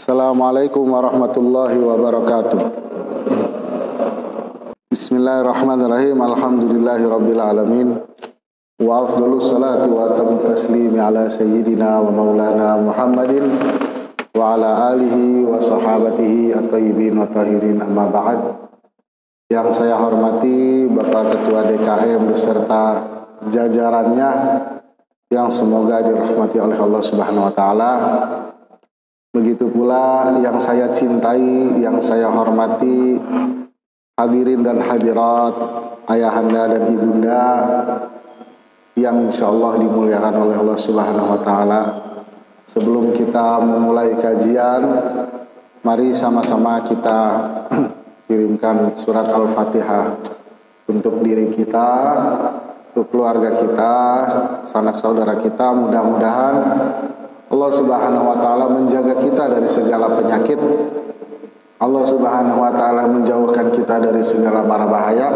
Assalamualaikum warahmatullahi wabarakatuh. Bismillahirrahmanirrahim. Alhamdulillahirabbil alamin. Wa afdhalus salati wa atammu taslimi ala sayyidina wa maulana Muhammadin wa ala alihi wa sahabatihi at-thayyibin wa tahirin, amma ba'd. Yang saya hormati Bapak Ketua DKM beserta jajarannya yang semoga dirahmati oleh Allah Subhanahu wa taala. Begitu pula yang saya cintai, yang saya hormati, hadirin dan hadirat, ayahanda dan ibunda yang insya Allah dimuliakan oleh Allah Subhanahu wa taala. Sebelum kita memulai kajian, mari sama-sama kita kirimkan surat Al-Fatihah untuk diri kita, untuk keluarga kita, sanak saudara kita. Mudah-mudahan Allah Subhanahu wa taala menjaga kita dari segala penyakit. Allah Subhanahu wa taala menjauhkan kita dari segala mara bahaya,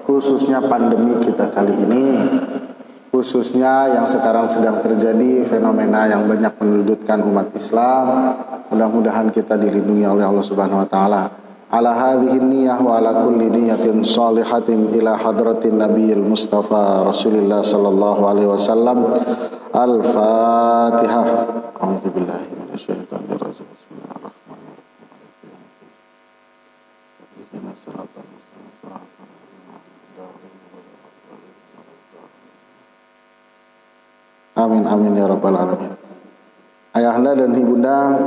khususnya pandemi kita kali ini, khususnya yang sekarang sedang terjadi, fenomena yang banyak menyudutkan umat Islam. Mudah-mudahan kita dilindungi oleh Allah Subhanahu wa taala. Ala hadhihi niyyah wa ala kulli niyyatin shalihatin ila hadratin nabiyil mustafa Rasulillah sallallahu alaihi wasallam. Al-Fatihah. A'udzubillahi minasyaitonir rajim. Amin amin ya rabbal alamin. Ayahanda dan ibunda,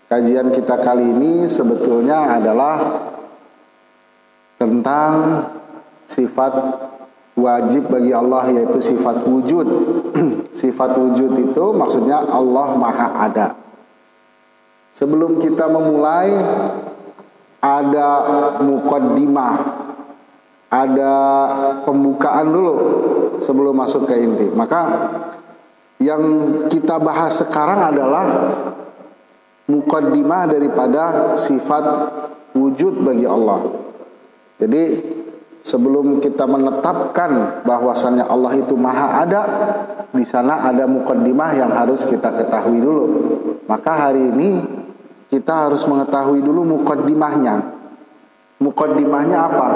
kajian kita kali ini sebetulnya adalah tentang sifat wajib bagi Allah, yaitu sifat wujud. Sifat wujud itu maksudnya Allah Maha Ada. Sebelum kita memulai, ada muqaddimah, ada pembukaan dulu sebelum masuk ke inti. Maka yang kita bahas sekarang adalah muqaddimah daripada sifat wujud bagi Allah. Jadi sebelum kita menetapkan bahwasannya Allah itu Maha Ada, di sana ada muqaddimah yang harus kita ketahui dulu. Maka hari ini kita harus mengetahui dulu muqaddimahnya. Muqaddimahnya apa?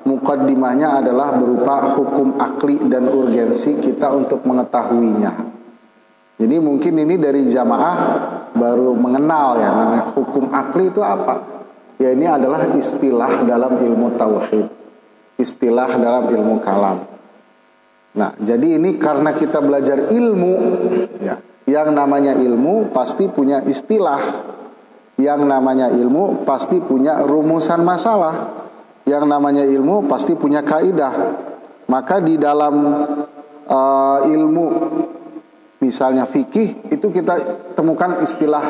Muqaddimahnya adalah berupa hukum akli dan urgensi kita untuk mengetahuinya. Jadi mungkin ini dari jamaah baru mengenal ya namanya hukum akli itu apa? Ya ini adalah istilah dalam ilmu tauhid, istilah dalam ilmu kalam. Nah, jadi ini karena kita belajar ilmu, ya, yang namanya ilmu pasti punya istilah, yang namanya ilmu pasti punya rumusan masalah, yang namanya ilmu pasti punya kaidah. Maka di dalam ilmu, misalnya fikih, itu kita temukan istilah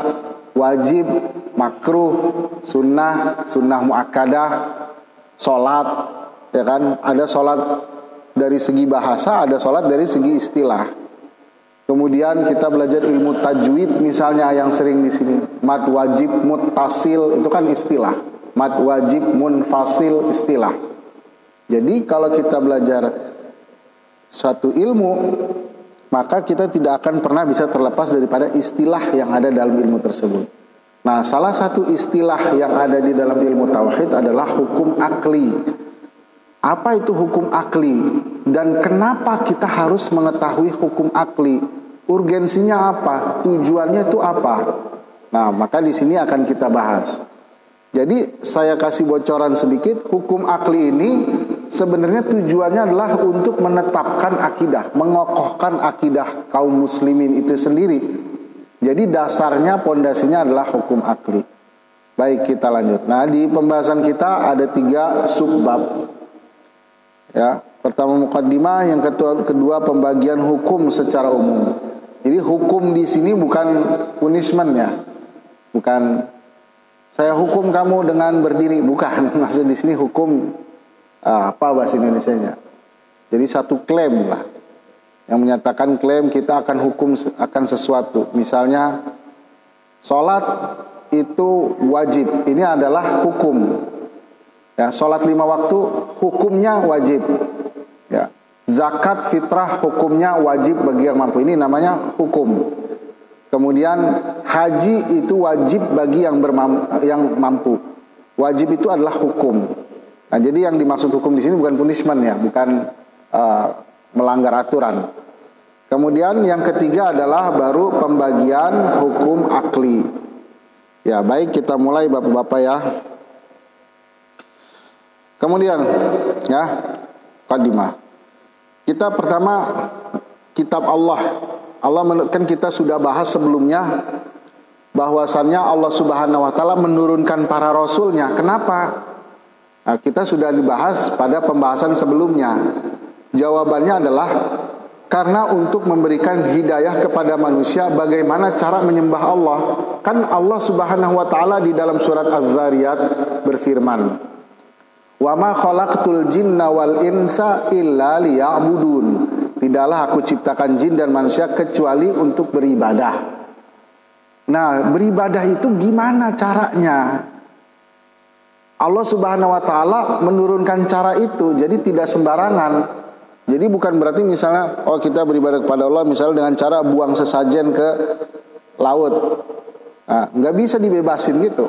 wajib, makruh, sunnah, sunnah muakkadah, sholat, ya kan? Ada sholat dari segi bahasa, ada sholat dari segi istilah. Kemudian kita belajar ilmu tajwid, misalnya yang sering di sini, mad wajib muttasil, itu kan istilah. Mad wajib munfasil, istilah. Jadi kalau kita belajar suatu ilmu, maka kita tidak akan pernah bisa terlepas daripada istilah yang ada dalam ilmu tersebut. Nah, salah satu istilah yang ada di dalam ilmu tauhid adalah hukum akli. Apa itu hukum akli? Dan kenapa kita harus mengetahui hukum akli? Urgensinya apa? Tujuannya itu apa? Nah, maka di sini akan kita bahas. Jadi saya kasih bocoran sedikit. Hukum akli ini sebenarnya tujuannya adalah untuk menetapkan akidah, mengokohkan akidah kaum muslimin itu sendiri. Jadi dasarnya, pondasinya adalah hukum akli. Baik, kita lanjut. Nah, di pembahasan kita ada 3 subbab. Ya, pertama muqaddimah, yang kedua pembagian hukum secara umum. Jadi hukum di sini bukan punishment ya. Bukan saya hukum kamu dengan berdiri, bukan. Maksud di sini hukum apa bahasa Indonesianya? Jadi satu klaim lah. Yang menyatakan klaim kita akan hukum akan sesuatu. Misalnya sholat itu wajib. Ini adalah hukum. Ya, sholat 5 waktu hukumnya wajib. Ya, zakat fitrah hukumnya wajib bagi yang mampu. Ini namanya hukum. Kemudian haji itu wajib bagi yang mampu. Wajib itu adalah hukum. Nah, jadi yang dimaksud hukum di sini bukan punishment ya, bukan melanggar aturan. Kemudian yang ketiga adalah baru pembagian hukum akli. Ya, baik, kita mulai Bapak-bapak ya. Kemudian ya, mukadimah. Kita pertama kitab Allah. Kan kita sudah bahas sebelumnya bahwasannya Allah Subhanahu wa taala menurunkan para rasulnya. Kenapa? Nah, kita sudah dibahas pada pembahasan sebelumnya. Jawabannya adalah karena untuk memberikan hidayah kepada manusia bagaimana cara menyembah Allah. Kan Allah Subhanahu wa taala di dalam surat Az-Zariyat berfirman, "Wa ma khalaqtul jinna wal insa illa liya'budun." Tidaklah aku ciptakan jin dan manusia kecuali untuk beribadah. Nah, beribadah itu gimana caranya? Allah Subhanahu wa taala menurunkan cara itu, jadi tidak sembarangan. Jadi bukan berarti misalnya kita beribadah kepada Allah misalnya dengan cara buang sesajen ke laut. Nah, nggak bisa dibebasin gitu.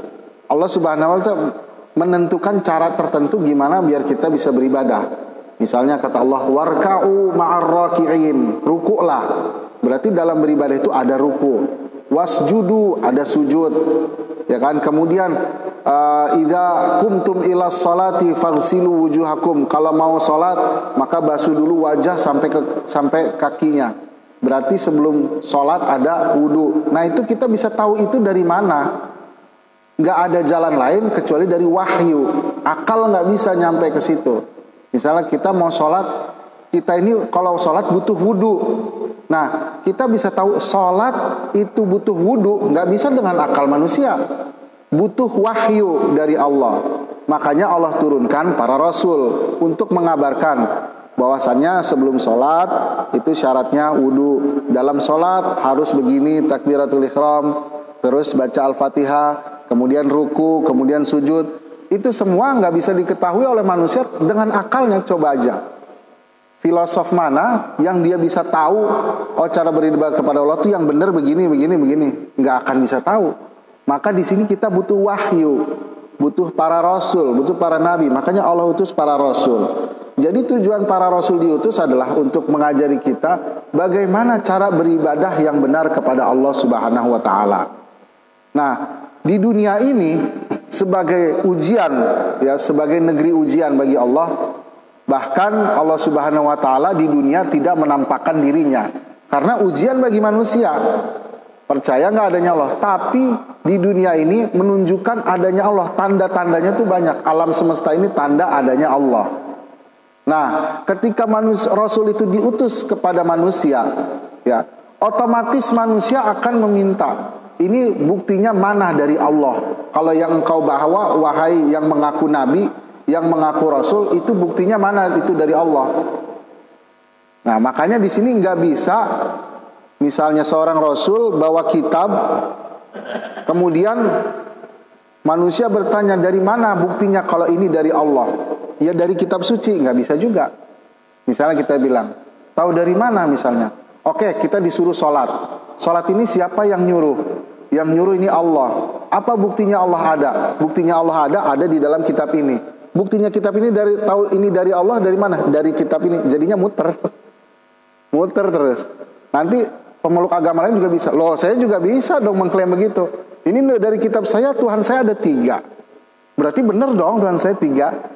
Allah Subhanahu wa taala menentukan cara tertentu gimana biar kita bisa beribadah. Misalnya kata Allah, warka'u ma'ar raki'in, rukuklah. Berarti dalam beribadah itu ada ruku. Wasjudu, ada sujud. Ya kan? Kemudian idza qumtum ila sholati faghsilu wujuhakum. Kalau mau salat, maka basuh dulu wajah sampai kakinya. Berarti sebelum salat ada wudu. Nah, itu kita bisa tahu itu dari mana? Nggak ada jalan lain kecuali dari wahyu. Akal nggak bisa nyampe ke situ. Misalnya kita mau sholat, kita ini kalau sholat butuh wudu. Nah, kita bisa tahu sholat itu butuh wudu, nggak bisa dengan akal manusia. Butuh wahyu dari Allah. Makanya Allah turunkan para rasul untuk mengabarkan bahwasannya sebelum sholat itu syaratnya wudu. Dalam sholat harus begini, takbiratul ihram, terus baca al-fatihah, kemudian ruku, kemudian sujud. Itu semua nggak bisa diketahui oleh manusia dengan akalnya. Coba aja, filosof mana yang dia bisa tahu cara beribadah kepada Allah itu yang benar begini. Nggak akan bisa tahu. Maka di sini kita butuh wahyu, butuh para rasul, butuh para nabi. Makanya Allah utus para rasul. Jadi tujuan para rasul diutus adalah untuk mengajari kita bagaimana cara beribadah yang benar kepada Allah Subhanahu wa taala. Nah, di dunia ini sebagai ujian ya, sebagai negeri ujian bagi Allah. Bahkan Allah Subhanahu wa taala di dunia tidak menampakkan dirinya karena ujian bagi manusia. Percaya nggak adanya Allah, tapi di dunia ini menunjukkan adanya Allah. Tanda-tandanya tuh banyak. Alam semesta ini tanda adanya Allah. Nah, ketika Rasul itu diutus kepada manusia, ya, otomatis manusia akan meminta, ini buktinya mana dari Allah? Kalau yang engkau bawa, wahai yang mengaku nabi, yang mengaku rasul, itu buktinya mana itu dari Allah? Nah, makanya di sini nggak bisa, misalnya seorang rasul bawa kitab, kemudian manusia bertanya dari mana buktinya kalau ini dari Allah? Ya dari kitab suci, nggak bisa juga. Misalnya kita bilang, tahu dari mana misalnya? Oke, kita disuruh sholat. Sholat ini siapa yang nyuruh? Yang nyuruh ini Allah. Apa buktinya Allah ada? Buktinya Allah ada di dalam kitab ini. Buktinya kitab ini tahu ini dari Allah dari mana? Dari kitab ini. Jadinya muter terus. Nanti pemeluk agama lain juga bisa. Loh, saya juga bisa dong mengklaim begitu. Ini dari kitab saya, Tuhan saya ada 3. Berarti benar dong Tuhan saya 3.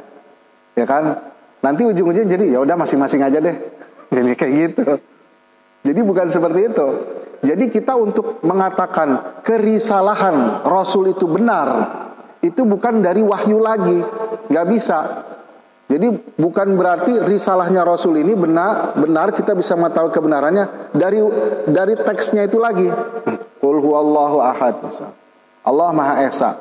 Ya kan? Nanti ujung-ujungnya jadi ya udah masing-masing aja deh. Jadi kayak gitu. Jadi bukan seperti itu. Jadi kita untuk mengatakan kerisalahan Rasul itu benar, itu bukan dari wahyu lagi, nggak bisa. Jadi bukan berarti risalahnya Rasul ini benar kita bisa mengetahui kebenarannya dari teksnya itu lagi. Qul huwallahu ahad, misal. Allah Maha Esa.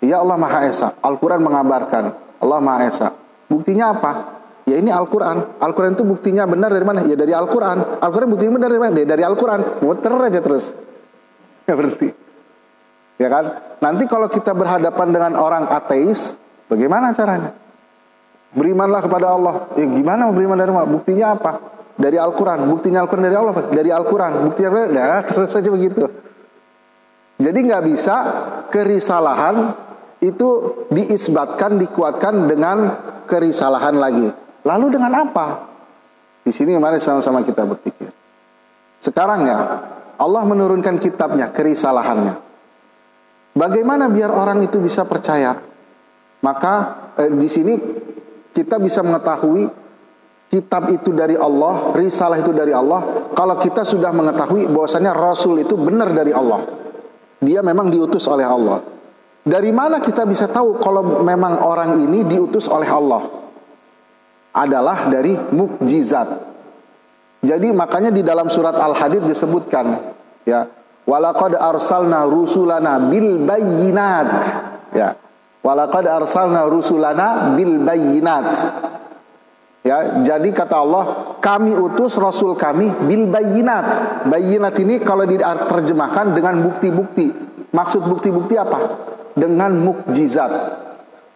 Ya Allah Maha Esa. Al-Quran mengabarkan Allah Maha Esa. Buktinya apa? Ya ini Al-Quran. Al-Quran itu buktinya benar dari mana? Ya dari Al-Quran. Al-Quran buktinya benar dari mana? Ya dari Al-Quran. Muter aja terus. Ya berarti. Ya kan? Nanti kalau kita berhadapan dengan orang ateis, bagaimana caranya? Berimanlah kepada Allah. Ya gimana beriman dari mana? Buktinya apa? Dari Al-Quran. Buktinya Al-Quran dari Allah. Dari Al-Quran. Buktinya ya, terus saja begitu. Jadi nggak bisa kerisalahan itu diisbatkan, dikuatkan dengan kerisalahan lagi. Lalu dengan apa? Di sini mari sama-sama kita berpikir. Sekarang ya, Allah menurunkan kitabnya, kerisalahannya. Bagaimana biar orang itu bisa percaya? Maka di sini kita bisa mengetahui kitab itu dari Allah, risalah itu dari Allah. Kalau kita sudah mengetahui bahwasanya Rasul itu benar dari Allah, dia memang diutus oleh Allah. Dari mana kita bisa tahu kalau memang orang ini diutus oleh Allah? Adalah dari mukjizat. Jadi makanya di dalam surat Al-Hadid disebutkan, ya, walaqad arsalna rusulana bil bayyinat, ya, walaqad arsalna rusulana bil bayyinat. Ya, jadi kata Allah, kami utus Rasul kami bil bayyinat. Bayyinat ini kalau diterjemahkan dengan bukti-bukti. Maksud bukti-bukti apa? Dengan mukjizat.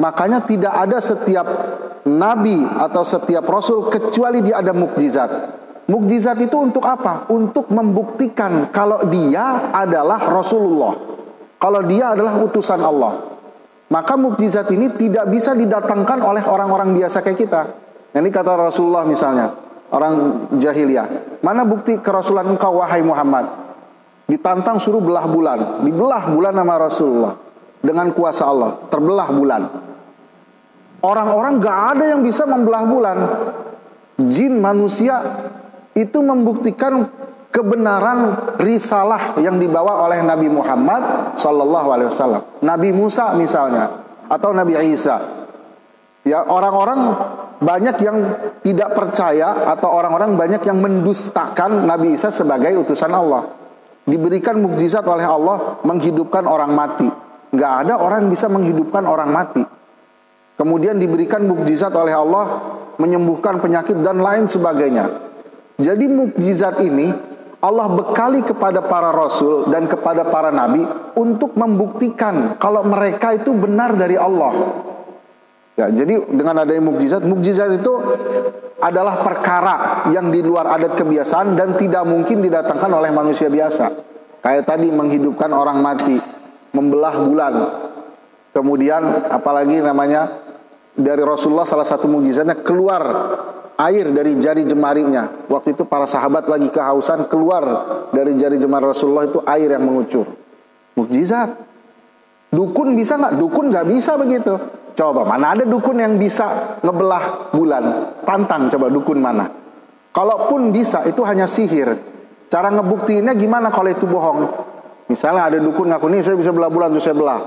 Makanya tidak ada setiap nabi atau setiap rasul kecuali dia ada mukjizat. Mukjizat itu untuk apa? Untuk membuktikan kalau dia adalah Rasulullah, kalau dia adalah utusan Allah. Maka mukjizat ini tidak bisa didatangkan oleh orang-orang biasa kayak kita. Ini kata Rasulullah misalnya, orang jahiliyah, mana bukti kerasulan engkau wahai Muhammad? Ditantang suruh belah bulan, dibelah bulan nama Rasulullah dengan kuasa Allah, terbelah bulan. Orang-orang gak ada yang bisa membelah bulan. Jin, manusia itu membuktikan kebenaran risalah yang dibawa oleh Nabi Muhammad SAW. Nabi Musa misalnya, atau Nabi Isa. Ya, orang-orang banyak yang tidak percaya, atau orang-orang banyak yang mendustakan Nabi Isa sebagai utusan Allah. Diberikan mukjizat oleh Allah menghidupkan orang mati. Nggak ada orang yang bisa menghidupkan orang mati. Kemudian diberikan mukjizat oleh Allah menyembuhkan penyakit dan lain sebagainya. Jadi mukjizat ini Allah bekali kepada para rasul dan kepada para nabi untuk membuktikan kalau mereka itu benar dari Allah. Ya, jadi dengan adanya mukjizat, mukjizat itu adalah perkara yang di luar adat kebiasaan dan tidak mungkin didatangkan oleh manusia biasa. Kayak tadi menghidupkan orang mati, membelah bulan. Kemudian apalagi namanya dari Rasulullah salah satu mukjizatnya keluar air dari jari jemarinya. Waktu itu para sahabat lagi kehausan, keluar dari jari jemari Rasulullah itu air yang mengucur. Mukjizat. Dukun bisa nggak? Dukun nggak bisa begitu. Coba, mana ada dukun yang bisa ngebelah bulan? Tantang, coba dukun mana? Kalaupun bisa, itu hanya sihir. Cara ngebuktiinnya gimana kalau itu bohong? Misalnya ada dukun ngaku, nih saya bisa belah bulan, terus saya belah.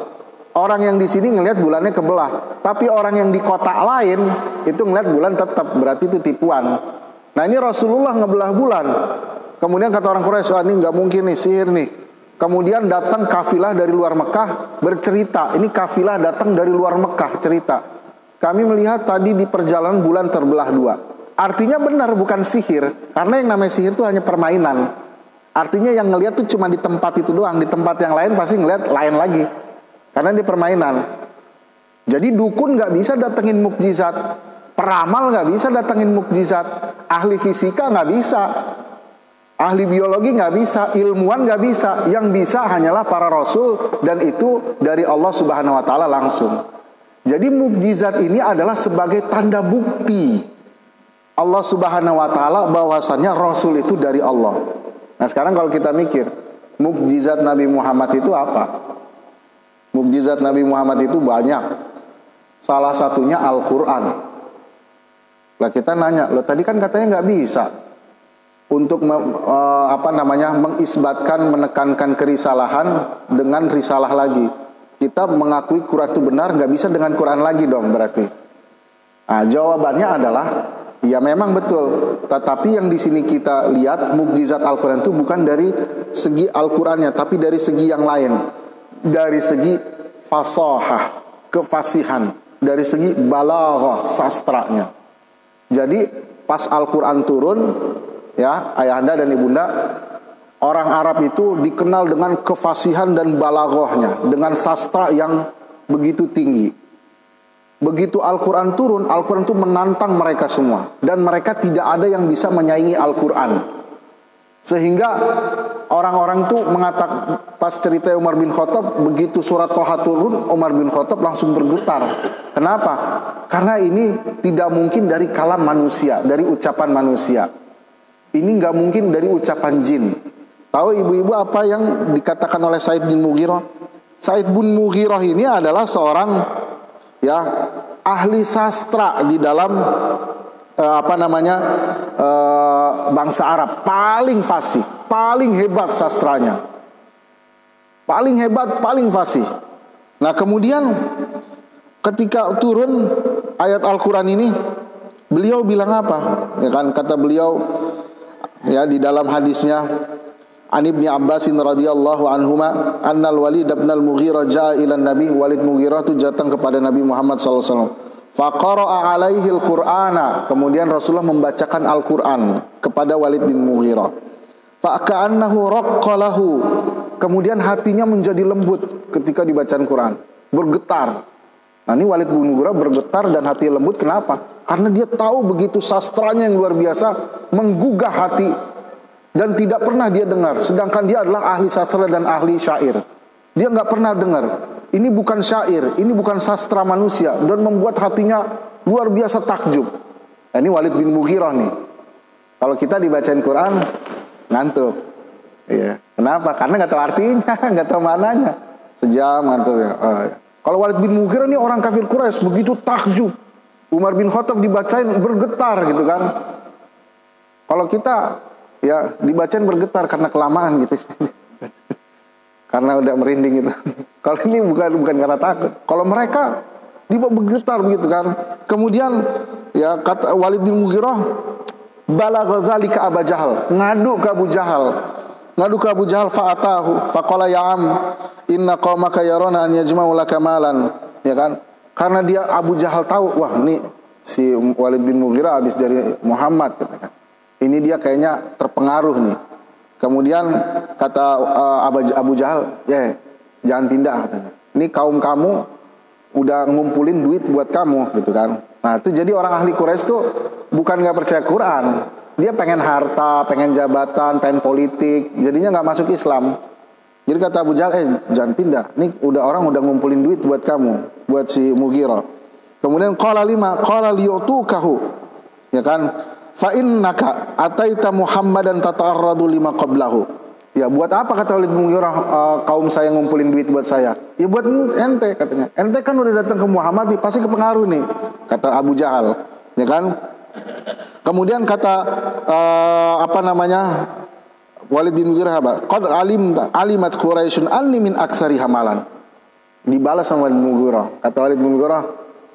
Orang yang di sini ngelihat bulannya kebelah, tapi orang yang di kota lain itu ngelihat bulan tetap, berarti itu tipuan. Nah ini Rasulullah ngebelah bulan. Kemudian kata orang Quraisy, ini nggak mungkin nih, sihir nih. Kemudian datang kafilah dari luar Mekah bercerita, ini kafilah datang dari luar Mekah cerita, kami melihat tadi di perjalanan bulan terbelah dua. Artinya benar, bukan sihir. Karena yang namanya sihir itu hanya permainan. Artinya yang ngelihat tuh cuma di tempat itu doang, di tempat yang lain pasti ngelihat lain lagi. Karena di permainan. Jadi dukun gak bisa datengin mukjizat, peramal gak bisa datengin mukjizat, ahli fisika gak bisa, ahli biologi gak bisa, ilmuwan gak bisa. Yang bisa hanyalah para rasul, dan itu dari Allah Subhanahu wa ta'ala langsung. Jadi mukjizat ini adalah sebagai tanda bukti Allah Subhanahu wa ta'ala bahwasannya rasul itu dari Allah. Nah sekarang kalau kita mikir, mukjizat Nabi Muhammad itu apa? Mukjizat Nabi Muhammad itu banyak. Salah satunya Al-Quran. Lah kita nanya, loh tadi kan katanya nggak bisa untuk mengisbatkan, menekankan kerisalahan dengan risalah lagi. Kita mengakui Quran itu benar, nggak bisa dengan Quran lagi dong berarti. Nah, jawabannya adalah ya memang betul. Tetapi yang di sini kita lihat mukjizat Al-Quran itu bukan dari segi Al-Qurannya, tapi dari segi yang lain. Dari segi fasahah, kefasihan, dari segi balaghah, sastranya. Jadi pas Al-Quran turun, ya ayahanda dan ibunda, orang Arab itu dikenal dengan kefasihan dan balaghahnya, dengan sastra yang begitu tinggi. Begitu Al-Quran turun, Al-Quran itu menantang mereka semua, dan mereka tidak ada yang bisa menyaingi Al-Quran. Sehingga orang-orang itu mengatakan, pas cerita Umar bin Khattab, begitu surat Thaha turun, Umar bin Khattab langsung bergetar. Kenapa? Karena ini tidak mungkin dari kalam manusia, dari ucapan manusia. Ini nggak mungkin dari ucapan jin. Tahu ibu-ibu apa yang dikatakan oleh Sa'id bin Mughirah? Sa'id bin Mughirah ini adalah seorang ahli sastra di dalam bangsa Arab, paling fasih, paling hebat sastranya, paling hebat, paling fasih. Nah kemudian ketika turun ayat Al-Quran ini, beliau bilang apa? Ya kan, kata beliau di dalam hadisnya, An Ibni Abbasin radhiyallahu anhuma annal Walid bin al-Mughirah jaa ila Nabi. Walid Mughirah itu datang kepada Nabi Muhammad sallallahu alaihi wasallam. Faqara'a alaihi al-Qur'ana. Kemudian Rasulullah membacakan Al-Qur'an kepada Walid bin Mughirah. Fa'ka'annahu raqqalahu. Kemudian hatinya menjadi lembut ketika dibacakan Quran, bergetar. Nah ini Walid bin Mughirah bergetar dan hati lembut. Kenapa? Karena dia tahu begitu sastranya yang luar biasa, menggugah hati dan tidak pernah dia dengar. Sedangkan dia adalah ahli sastra dan ahli syair. Dia nggak pernah dengar. Ini bukan syair, ini bukan sastra manusia, dan membuat hatinya luar biasa takjub. Nah, ini Walid bin Mughirah nih. Kalau kita dibacain Quran ngantuk. Iya. Kenapa? Karena nggak tahu artinya, nggak tahu maknanya. Sejam ngantuk ya. Kalau Walid bin Mughirah ini orang kafir Quraisy, begitu takjub. Umar bin Khattab dibacain bergetar gitu kan. Kalau kita dibacain bergetar karena kelamaan gitu. Karena udah merinding gitu. Kalau ini bukan karena takut. Kalau mereka bergetar begitu kan. Kemudian kata Walid bin Mughirah, balagha zalika Abu Jahal, ngadu ke Abu Jahal fa'atahu faqala ya am inna qaumaka yaruna an yajma'u laka malan, ya kan? Karena dia Abu Jahal tahu, wah ini si Walid bin Mughirah habis dari Muhammad katakan. Ini dia kayaknya terpengaruh nih. Kemudian kata Abu Jahal, jangan pindah katanya. Ini kaum kamu udah ngumpulin duit buat kamu gitu kan. Nah itu jadi orang ahli Quraisy tuh bukan nggak percaya Quran, dia pengen harta, pengen jabatan, pengen politik, jadinya nggak masuk Islam. Jadi kata Abu Jahal, jangan pindah. Ini orang udah ngumpulin duit buat kamu, buat si Mughirah. Kemudian qala liyutukahu, ya kan? Fa innaka ataita Muhammadan tata'arradu lima qablahu. Ya buat apa kata Walid bin Mughirah, kaum saya ngumpulin duit buat saya? Ya buat ente katanya. Ente kan udah datang ke Muhammad nih, pasti kepengaruh nih, kata Abu Jahal, ya kan? Kemudian kata Walid bin Mughirah apa? Qad alimat Quraisyun anni min aktsari hamalan. Dibalas sama Walid bin Mughirah. Kata Walid bin Mughirah,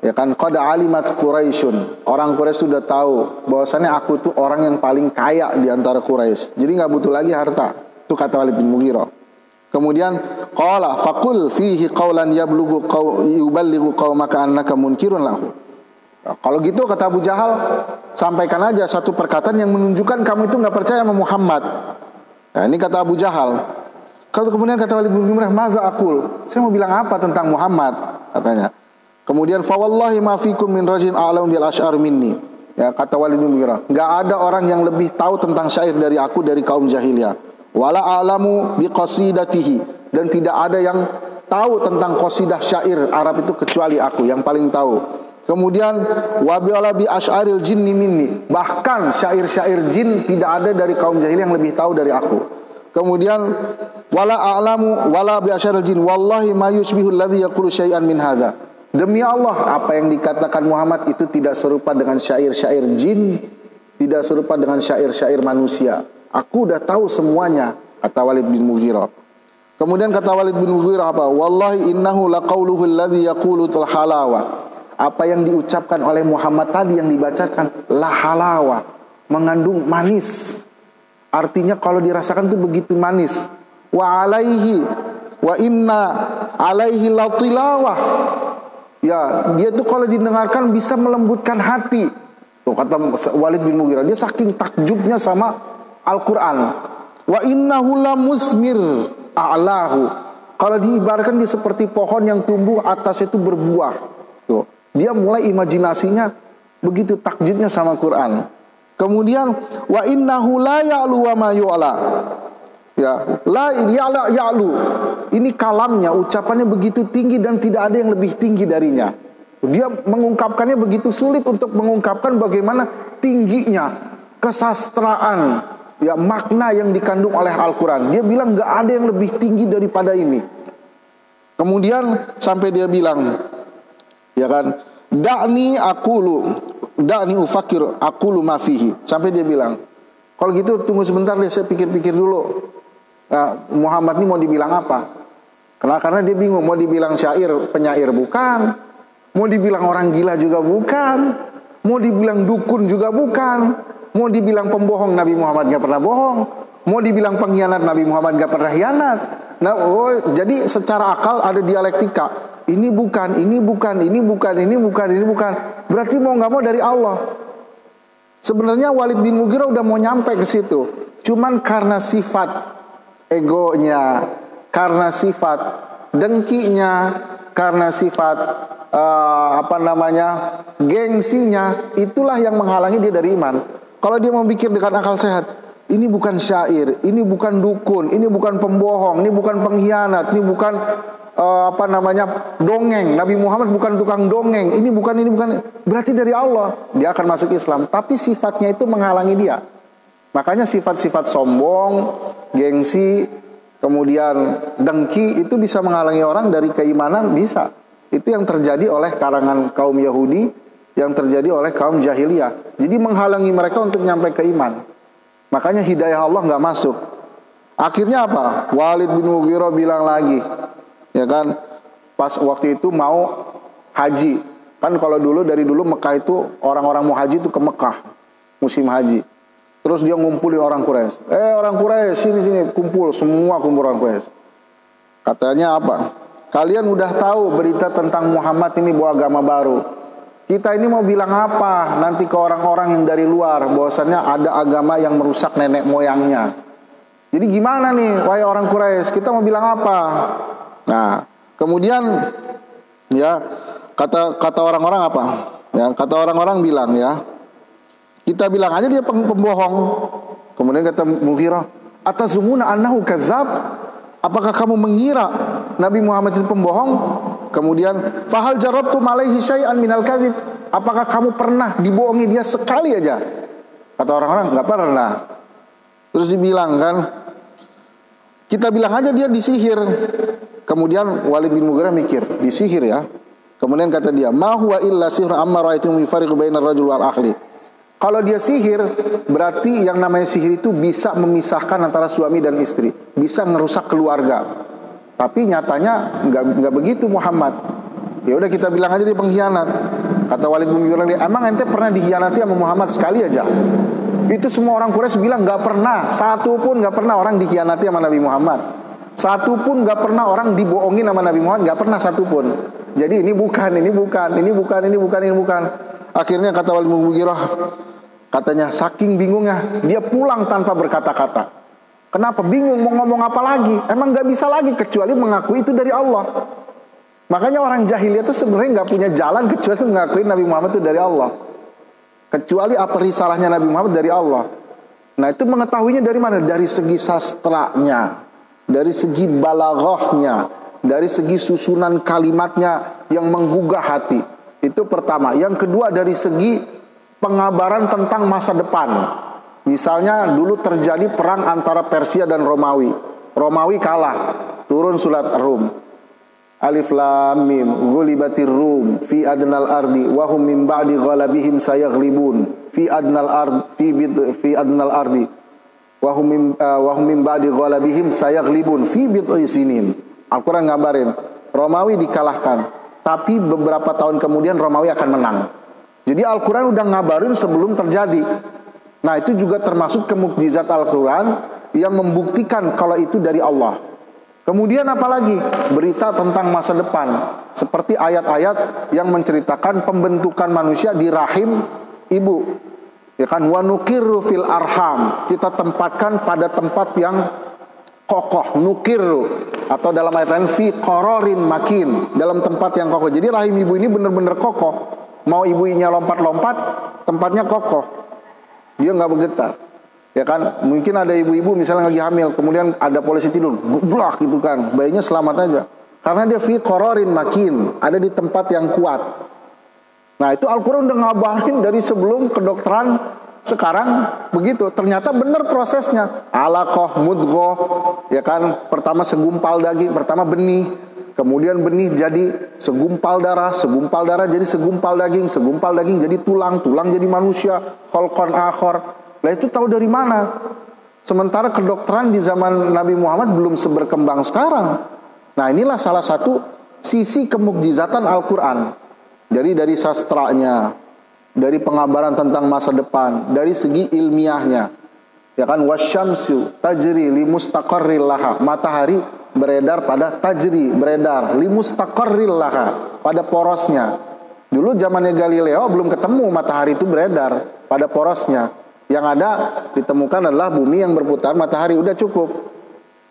ya kan, qad alimat Quraisyun. Orang Quraisy sudah tahu bahwasannya aku tuh orang yang paling kaya di antara Quraisy. Jadi enggak butuh lagi harta. Itu kata Walid bin Mughirah. Kemudian qala faqul fihi qawlan yuballighu qaumaka annaka munkirun lahu. Kalau gitu kata Abu Jahal, sampaikan aja satu perkataan yang menunjukkan kamu itu enggak percaya sama Muhammad. Nah, ini kata Abu Jahal. Kalau kemudian kata Walid bin Mughirah, "Maza aqul?" Saya mau bilang apa tentang Muhammad? Katanya. Kemudian fa wallahi ma fikum min rajin a'lamu bil asy'ar minni. Ya kata Walid bin Mughirah, enggak ada orang yang lebih tahu tentang syair dari aku, dari kaum jahiliyah. Wala a'lamu bi qasidatihi, dan tidak ada yang tahu tentang qasidah syair Arab itu kecuali aku yang paling tahu. Kemudian wa bi asy'aril jinni minni, bahkan syair-syair jin tidak ada dari kaum jahiliyah yang lebih tahu dari aku. Kemudian wala a'lamu wala bi asy'aril jin wallahi ma yushbihu alladhi yaqulu syai'an min hadza. Demi Allah, apa yang dikatakan Muhammad itu tidak serupa dengan syair-syair jin, tidak serupa dengan syair-syair manusia. Aku udah tahu semuanya, kata Walid bin Mughirah. Kemudian kata Walid bin Mughirah apa? Wallahi innahu laqauluhu alladhi yaqulu tul halawa. Apa yang diucapkan oleh Muhammad tadi yang dibacakan la halawa, mengandung manis. Artinya kalau dirasakan tuh begitu manis. Wa alaihi wa inna alaihi latilawah. Ya, dia tuh kalau didengarkan bisa melembutkan hati. Tuh kata Walid bin Mughirah, dia saking takjubnya sama Al-Quran. Wa innahu lamusmir a'lahu. Kalau diibaratkan dia seperti pohon yang tumbuh atas itu berbuah. Tuh, dia mulai imajinasinya begitu takjubnya sama Quran. Kemudian wa innahu la ya'lu wa ma yu'la. Ya, la ya'lu. Ini kalamnya, ucapannya begitu tinggi dan tidak ada yang lebih tinggi darinya. Dia mengungkapkannya begitu sulit untuk mengungkapkan bagaimana tingginya kesastraan, ya, makna yang dikandung oleh Al-Quran. Dia bilang gak ada yang lebih tinggi daripada ini. Kemudian sampai dia bilang, ya kan, da'ni ufakir aqulu ma fihi. Sampai dia bilang, kalau gitu tunggu sebentar deh, saya pikir-pikir dulu. Nah, Muhammad ini mau dibilang apa? Karena dia bingung, mau dibilang syair, penyair bukan, mau dibilang orang gila juga bukan, mau dibilang dukun juga bukan, mau dibilang pembohong, Nabi Muhammad gak pernah bohong, mau dibilang pengkhianat, Nabi Muhammad gak pernah khianat. Nah, jadi secara akal ada dialektika. Ini bukan, ini bukan, ini bukan, ini bukan, ini bukan. Berarti mau gak mau dari Allah. Sebenarnya Walid bin Mughirah udah mau nyampe ke situ, cuman karena sifat egonya, karena sifat dengkinya, karena sifat gengsinya, itulah yang menghalangi dia dari iman. Kalau dia mau pikir dengan akal sehat, ini bukan syair, ini bukan dukun, ini bukan pembohong, ini bukan pengkhianat, ini bukan dongeng. Nabi Muhammad bukan tukang dongeng, ini bukan, berarti dari Allah. Dia akan masuk Islam, tapi sifatnya itu menghalangi dia. Makanya sifat-sifat sombong, gengsi, kemudian dengki itu bisa menghalangi orang dari keimanan, bisa. Itu yang terjadi oleh karangan kaum Yahudi, yang terjadi oleh kaum jahiliyah. Jadi menghalangi mereka untuk nyampe ke iman. Makanya hidayah Allah nggak masuk. Akhirnya apa? Walid bin Mughirah bilang lagi, ya kan, pas waktu itu mau haji. Kan kalau dari dulu Mekah itu orang-orang mau haji itu ke Mekah musim haji. Terus dia ngumpulin orang Quraisy. Orang Quraisy, sini kumpul, semua kumpul orang Quraisy. Katanya apa? Kalian udah tahu berita tentang Muhammad ini bawa agama baru. Kita ini mau bilang apa nanti ke orang-orang yang dari luar, bahwasannya ada agama yang merusak nenek moyangnya. Jadi gimana nih, wahai orang Quraisy, kita mau bilang apa? Nah, kemudian ya kata orang-orang apa? Ya, kata orang-orang bilang, ya, kita bilang aja dia pembohong. Kemudian kata Mughirah, atazumuna annahu kadzab? Apakah kamu mengira Nabi Muhammad itu pembohong? Kemudian, fahal jarabtum alaihi syai'an minal kadzib? Apakah kamu pernah dibohongi dia sekali aja? Kata orang-orang, enggak pernah. Terus dibilang kan, kita bilang aja dia disihir. Kemudian Walid bin Mughirah mikir, disihir ya. Kemudian kata dia, ma huwa illa sihr amma ra'aitum yufariqu bainar rajul wal ahli. Kalau dia sihir, berarti yang namanya sihir itu bisa memisahkan antara suami dan istri, bisa ngerusak keluarga. Tapi nyatanya nggak begitu Muhammad. Ya udah kita bilang aja dia pengkhianat. Kata Walid bin Mughirah, emang ente pernah dikhianati sama Muhammad sekali aja? Itu semua orang Quraisy bilang nggak pernah, satu pun nggak pernah orang dikhianati sama Nabi Muhammad. Satu pun nggak pernah orang dibohongin sama Nabi Muhammad, nggak pernah satu pun. Jadi ini bukan. Akhirnya kata Walid bin Mughirah, katanya saking bingungnya dia pulang tanpa berkata-kata. Kenapa? Bingung mau ngomong apa lagi? Emang nggak bisa lagi kecuali mengakui itu dari Allah. Makanya orang jahiliyah itu sebenarnya nggak punya jalan kecuali mengakui Nabi Muhammad itu dari Allah. Kecuali apa risalahnya Nabi Muhammad dari Allah. Nah itu mengetahuinya dari mana? Dari segi sastranya, dari segi balaghahnya, dari segi susunan kalimatnya yang menggugah hati. Itu pertama. Yang kedua dari segi pengabaran tentang masa depan. Misalnya dulu terjadi perang antara Persia dan Romawi. Romawi kalah, turun surat Rum. Alif lam mim ghulibatir rum fi adnal ardi wa hum min ba'di ghalabihim sayaghlibun fi adnal ardi wa hum min ba'di ghalabihim sayaghlibun fi bid'i sinin. Al-Qur'an ngabarin Romawi dikalahkan, tapi beberapa tahun kemudian Romawi akan menang. Jadi Al-Quran udah ngabarin sebelum terjadi. Nah itu juga termasuk kemukjizat Al-Quran yang membuktikan kalau itu dari Allah. Kemudian apalagi? Berita tentang masa depan. Seperti ayat-ayat yang menceritakan pembentukan manusia di rahim ibu. Ya kan? Wa nuqirru fil arham. Kita tempatkan pada tempat yang kokoh. Nuqirru. Atau dalam ayat lain fi qararin makin. Dalam tempat yang kokoh. Jadi rahim ibu ini benar-benar kokoh. Mau ibunya lompat-lompat, tempatnya kokoh. Dia nggak bergetar. Ya kan, mungkin ada ibu-ibu misalnya lagi hamil, kemudian ada polisi tidur, gubrak gitu kan, bayinya selamat aja. Karena dia fi qararin makin, ada di tempat yang kuat. Nah itu Al-Quran udah ngabarin dari sebelum kedokteran sekarang begitu. Ternyata benar prosesnya. Alaqah, mudghah, ya kan, pertama segumpal daging, pertama benih. Kemudian benih jadi segumpal darah jadi segumpal daging jadi tulang jadi manusia, khalqan akhar. Lah itu tahu dari mana? Sementara kedokteran di zaman Nabi Muhammad belum seberkembang sekarang. Nah inilah salah satu sisi kemukjizatan Al-Quran. Jadi dari sastranya, dari pengabaran tentang masa depan, dari segi ilmiahnya. Ya kan, wasyamsu tajri limustaqarril laha. Matahari beredar pada beredar limustaqarril laha, pada porosnya. Dulu zamannya Galileo belum ketemu matahari itu beredar pada porosnya. Yang ada ditemukan adalah bumi yang berputar, matahari, udah cukup.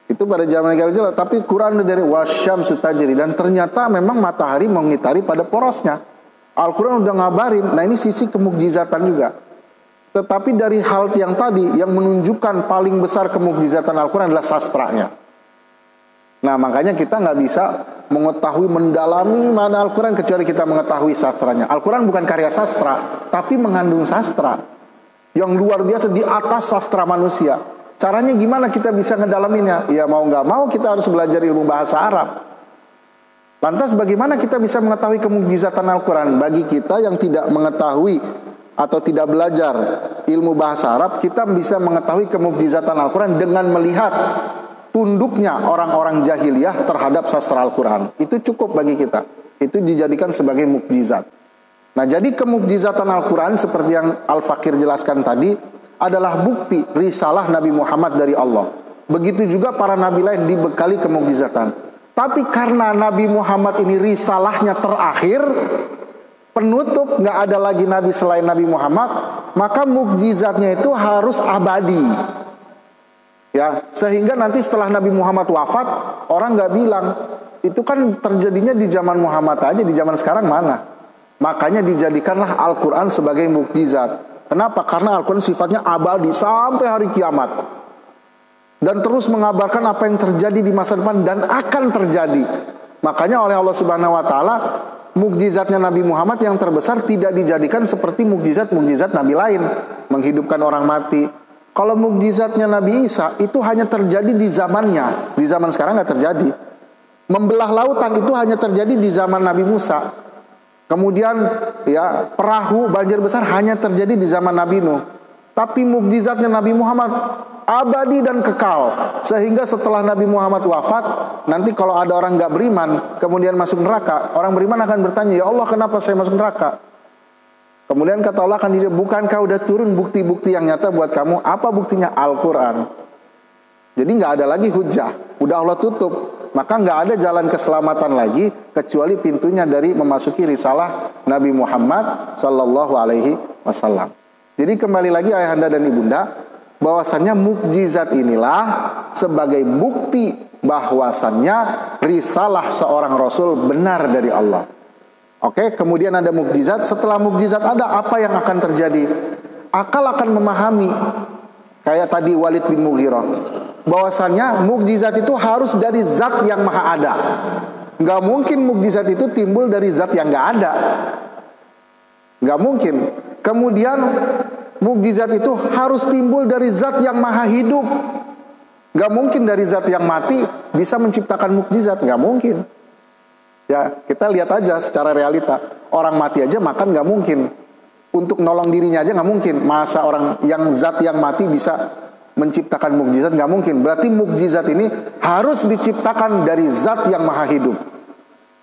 Itu pada zaman Galileo. Tapi Quran dari wasyamsu tajri, dan ternyata memang matahari mengitari pada porosnya. Al-Quran udah ngabarin. Nah ini sisi kemukjizatan juga. Tetapi dari hal yang tadi, yang menunjukkan paling besar kemukjizatan Al-Quran adalah sastranya. Nah makanya kita nggak bisa mengetahui mendalami mana Al-Quran kecuali kita mengetahui sastranya. Al-Quran bukan karya sastra, tapi mengandung sastra yang luar biasa di atas sastra manusia. Caranya gimana kita bisa ngedalaminnya? Ya mau nggak mau kita harus belajar ilmu bahasa Arab. Lantas bagaimana kita bisa mengetahui kemukjizatan Al-Quran? Bagi kita yang tidak mengetahui atau tidak belajar ilmu bahasa Arab, kita bisa mengetahui kemukjizatan Al-Quran dengan melihat tunduknya orang-orang jahiliyah terhadap sastra Al-Quran. Itu cukup bagi kita. Itu dijadikan sebagai mukjizat. Nah jadi kemukjizatan Al-Quran seperti yang Al-Fakir jelaskan tadi adalah bukti risalah Nabi Muhammad dari Allah. Begitu juga para nabi lain dibekali kemukjizatan. Tapi karena Nabi Muhammad ini risalahnya terakhir, penutup, nggak ada lagi nabi selain Nabi Muhammad, maka mukjizatnya itu harus abadi. Ya, sehingga nanti setelah Nabi Muhammad wafat, orang nggak bilang itu kan terjadinya di zaman Muhammad aja, di zaman sekarang mana? Makanya dijadikanlah Al-Quran sebagai mukjizat. Kenapa? Karena Al-Quran sifatnya abadi sampai hari kiamat, dan terus mengabarkan apa yang terjadi di masa depan dan akan terjadi. Makanya oleh Allah Subhanahu wa Ta'ala, mukjizatnya Nabi Muhammad yang terbesar tidak dijadikan seperti mukjizat-mukjizat Nabi lain, menghidupkan orang mati. Kalau mukjizatnya Nabi Isa itu hanya terjadi di zamannya, di zaman sekarang nggak terjadi. Membelah lautan itu hanya terjadi di zaman Nabi Musa. Kemudian ya perahu banjir besar hanya terjadi di zaman Nabi Nuh. Tapi mukjizatnya Nabi Muhammad abadi dan kekal, sehingga setelah Nabi Muhammad wafat, nanti kalau ada orang nggak beriman kemudian masuk neraka, orang beriman akan bertanya, ya Allah kenapa saya masuk neraka? Kemudian kata Allah akan dijawab, bukankah udah turun bukti-bukti yang nyata buat kamu? Apa buktinya? Al-Quran. Jadi nggak ada lagi hujah, udah Allah tutup. Maka nggak ada jalan keselamatan lagi kecuali pintunya dari memasuki risalah Nabi Muhammad Sallallahu Alaihi Wasallam. Jadi kembali lagi ayahanda dan ibunda, bahwasannya mukjizat inilah sebagai bukti bahwasannya risalah seorang Rasul benar dari Allah. Oke, kemudian ada mukjizat. Setelah mukjizat ada apa yang akan terjadi? Akal akan memahami. Kayak tadi Walid bin Mughirah, bahwasannya mukjizat itu harus dari zat yang maha ada. Gak mungkin mukjizat itu timbul dari zat yang gak ada. Gak mungkin. Kemudian mukjizat itu harus timbul dari zat yang maha hidup. Gak mungkin dari zat yang mati bisa menciptakan mukjizat. Gak mungkin. Ya, kita lihat aja secara realita. Orang mati aja makan gak mungkin. Untuk nolong dirinya aja gak mungkin. Masa orang yang zat yang mati bisa menciptakan mukjizat? Gak mungkin. Berarti mukjizat ini harus diciptakan dari zat yang maha hidup.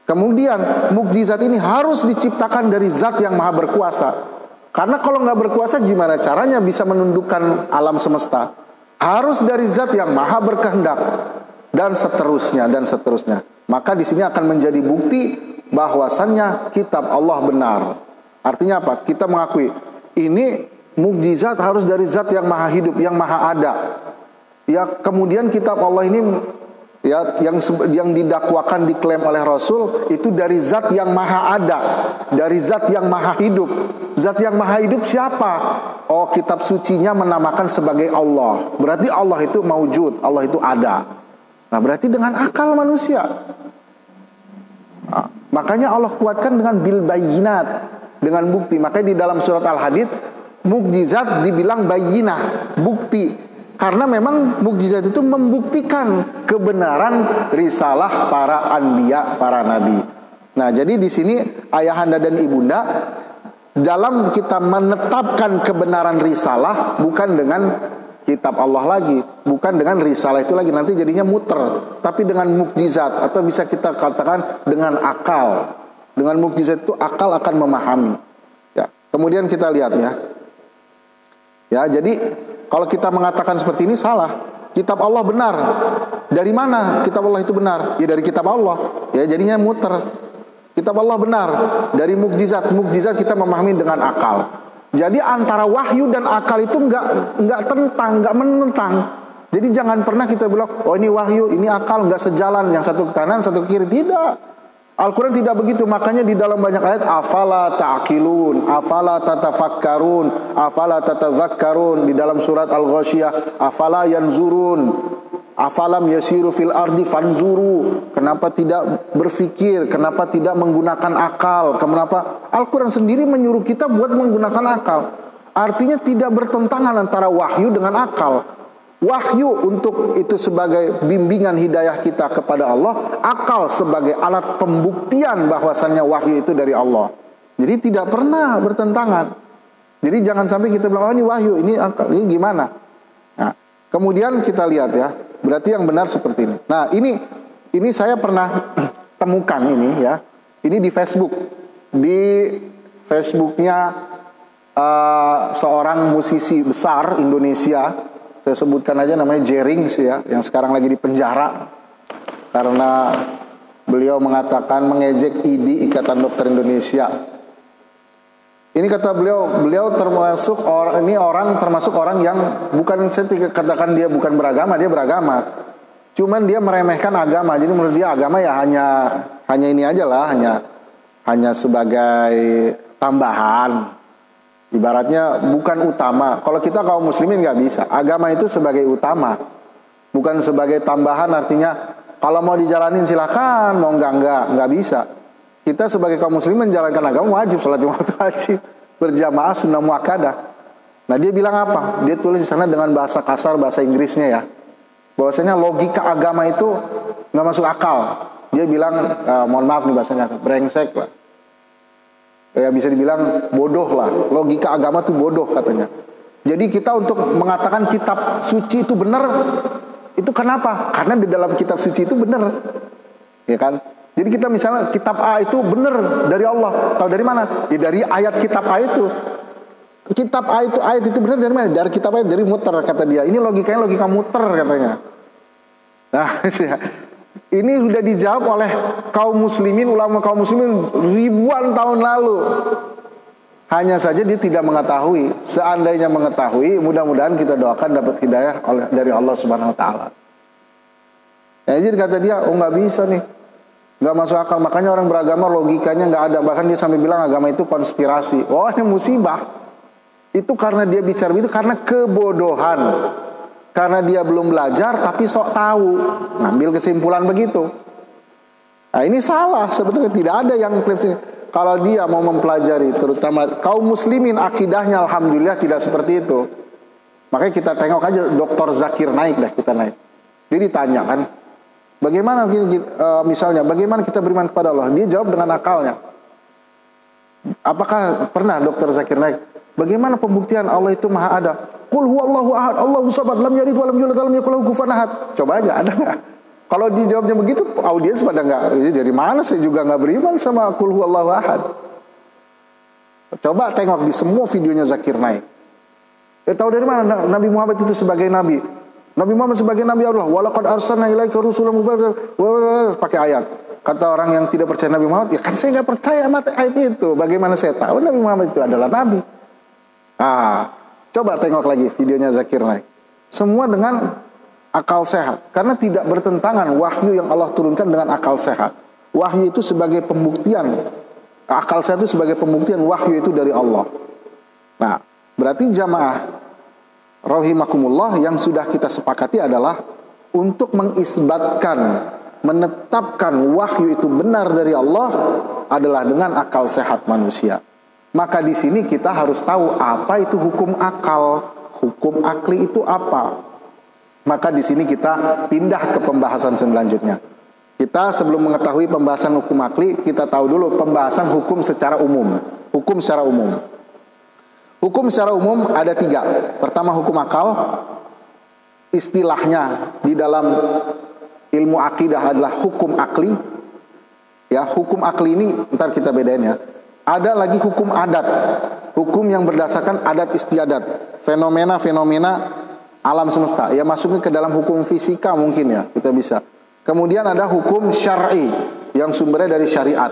Kemudian mukjizat ini harus diciptakan dari zat yang maha berkuasa. Karena kalau nggak berkuasa gimana caranya bisa menundukkan alam semesta? Harus dari zat yang maha berkehendak, dan seterusnya dan seterusnya. Maka di sini akan menjadi bukti bahwasannya kitab Allah benar. Artinya apa? Kita mengakui ini mukjizat harus dari zat yang maha hidup, yang maha ada. Ya, kemudian kitab Allah ini ya, yang didakwakan, diklaim oleh Rasul itu dari zat yang maha ada, dari zat yang maha hidup. Zat yang maha hidup siapa? Oh, kitab sucinya menamakan sebagai Allah. Berarti Allah itu maujud, Allah itu ada. Nah, berarti dengan akal manusia. Nah, makanya Allah kuatkan dengan bil bayyinat, dengan bukti. Makanya di dalam surat Al-Hadid, mukjizat dibilang bayyinah, bukti. Karena memang mukjizat itu membuktikan kebenaran risalah para anbiya, para nabi. Nah, jadi di sini ayahanda dan ibunda, dalam kita menetapkan kebenaran risalah bukan dengan kitab Allah lagi, bukan dengan risalah itu lagi, nanti jadinya muter, tapi dengan mukjizat, atau bisa kita katakan dengan akal. Dengan mukjizat itu akal akan memahami. Ya, kemudian kita lihat ya. Ya, jadi kalau kita mengatakan seperti ini salah. Kitab Allah benar. Dari mana kitab Allah itu benar? Ya dari kitab Allah. Ya jadinya muter. Kitab Allah benar. Dari mukjizat. Mukjizat kita memahami dengan akal. Jadi antara wahyu dan akal itu enggak menentang. Jadi jangan pernah kita bilang, oh ini wahyu, ini akal, enggak sejalan, yang satu ke kanan, satu ke kiri. Tidak. Al-Quran tidak begitu. Makanya di dalam banyak ayat, afala ta'qilun, afala tatafakkarun, afala tatadzakkarun. Di dalam surat Al-Ghasyiyah, afala yanzurun, afalam yasiru fil ardi fanzuru. Kenapa tidak berfikir? Kenapa tidak menggunakan akal? Kenapa? Al-Quran sendiri menyuruh kita buat menggunakan akal. Artinya tidak bertentangan antara wahyu dengan akal. Wahyu untuk itu sebagai bimbingan hidayah kita kepada Allah, akal sebagai alat pembuktian bahwasannya wahyu itu dari Allah. Jadi tidak pernah bertentangan. Jadi jangan sampai kita bilang, oh ini wahyu, ini akal, ini gimana? Nah, kemudian kita lihat ya, berarti yang benar seperti ini. Nah, ini saya pernah temukan ini ya. Ini di Facebook. Di Facebooknya seorang musisi besar Indonesia. Saya sebutkan aja namanya Jerings ya, yang sekarang lagi di penjara karena beliau mengatakan mengejek IDI, Ikatan Dokter Indonesia. Ini kata beliau termasuk orang yang bukan, saya tidak katakan dia bukan beragama, dia beragama. Cuman dia meremehkan agama. Jadi menurut dia agama ya hanya ini aja lah, hanya sebagai tambahan. Ibaratnya bukan utama. Kalau kita kaum muslimin nggak bisa. Agama itu sebagai utama, bukan sebagai tambahan. Artinya kalau mau dijalanin silakan, mau nggak bisa. Kita sebagai kaum muslimin menjalankan agama wajib, sholat lima waktu wajib, berjamaah sunnah muakkadah. Nah dia bilang apa? Dia tulis di sana dengan bahasa kasar, bahasa Inggrisnya ya, bahwasanya logika agama itu nggak masuk akal. Dia bilang, mohon maaf nih bahasanya, brengsek lah. Ya bisa dibilang bodoh lah. Logika agama itu bodoh katanya. Jadi kita untuk mengatakan kitab suci itu benar, itu kenapa? Karena di dalam kitab suci itu benar, ya kan? Jadi kita misalnya kitab A itu benar dari Allah. Tahu dari mana? Ya dari ayat kitab A itu. Kitab A itu, ayat itu benar dari mana? Dari kitab A, dari muter kata dia. Ini logikanya logika muter katanya. Nah, ini sudah dijawab oleh kaum muslimin, ulama kaum muslimin ribuan tahun lalu. Hanya saja dia tidak mengetahui. Seandainya mengetahui, mudah-mudahan kita doakan dapat hidayah dari Allah Subhanahu wa taala. Ya, jadi kata dia, oh nggak bisa nih, nggak masuk akal. Makanya orang beragama logikanya nggak ada. Bahkan dia sampai bilang agama itu konspirasi. Oh ini musibah. Itu karena dia bicara itu karena kebodohan. Karena dia belum belajar tapi sok tahu, ngambil kesimpulan begitu. Nah ini salah, sebetulnya tidak ada yang kalau dia mau mempelajari, terutama kaum muslimin akidahnya alhamdulillah tidak seperti itu. Makanya kita tengok aja Dr. Zakir Naik dah, kita naik. Dia ditanya kan, bagaimana misalnya bagaimana kita beriman kepada Allah? Dia jawab dengan akalnya. Apakah pernah Dr. Zakir Naik, bagaimana pembuktian Allah itu maha ada? Qul huwallahu ahad, Allahu samad, lam yalid wa lam yulad wa lam yakul lahu kufuwan ahad. Coba aja, ada nggak? Kalau dijawabnya begitu, audiens pada nggak, dari mana saya juga nggak beriman sama qul huwallahu ahad. Coba tengok di semua videonya Zakir Naik. Tahu dari mana Nabi Muhammad itu sebagai nabi? Nabi Muhammad sebagai nabi Allah. Walaqad arsalna ilaika rusulan mubasyirin, pakai ayat. Kata orang yang tidak percaya Nabi Muhammad, ya kan saya nggak percaya sama ayat itu. Bagaimana saya tahu Nabi Muhammad itu adalah nabi? Coba tengok lagi videonya Zakir Naik. Semua dengan Akal sehat. Karena tidak bertentangan wahyu yang Allah turunkan dengan akal sehat. Wahyu itu sebagai pembuktian. Akal sehat itu sebagai pembuktian wahyu itu dari Allah. Nah, berarti jamaah rahimakumullah, yang sudah kita sepakati adalah untuk mengisbatkan, menetapkan wahyu itu benar dari Allah adalah dengan akal sehat manusia. Maka di sini kita harus tahu apa itu hukum akal, hukum akli itu apa. Maka di sini kita pindah ke pembahasan selanjutnya. Kita sebelum mengetahui pembahasan hukum akli, kita tahu dulu pembahasan hukum secara umum. Hukum secara umum. Hukum secara umum ada 3. Pertama hukum akal. Istilahnya di dalam ilmu akidah adalah hukum akli. Ya, hukum akli ini ntar kita bedain ya. Ada lagi hukum adat. Hukum yang berdasarkan adat istiadat. Fenomena-fenomena alam semesta, ya masuknya ke dalam hukum fisika mungkin ya, kita bisa. Kemudian ada hukum syar'i yang sumbernya dari syariat.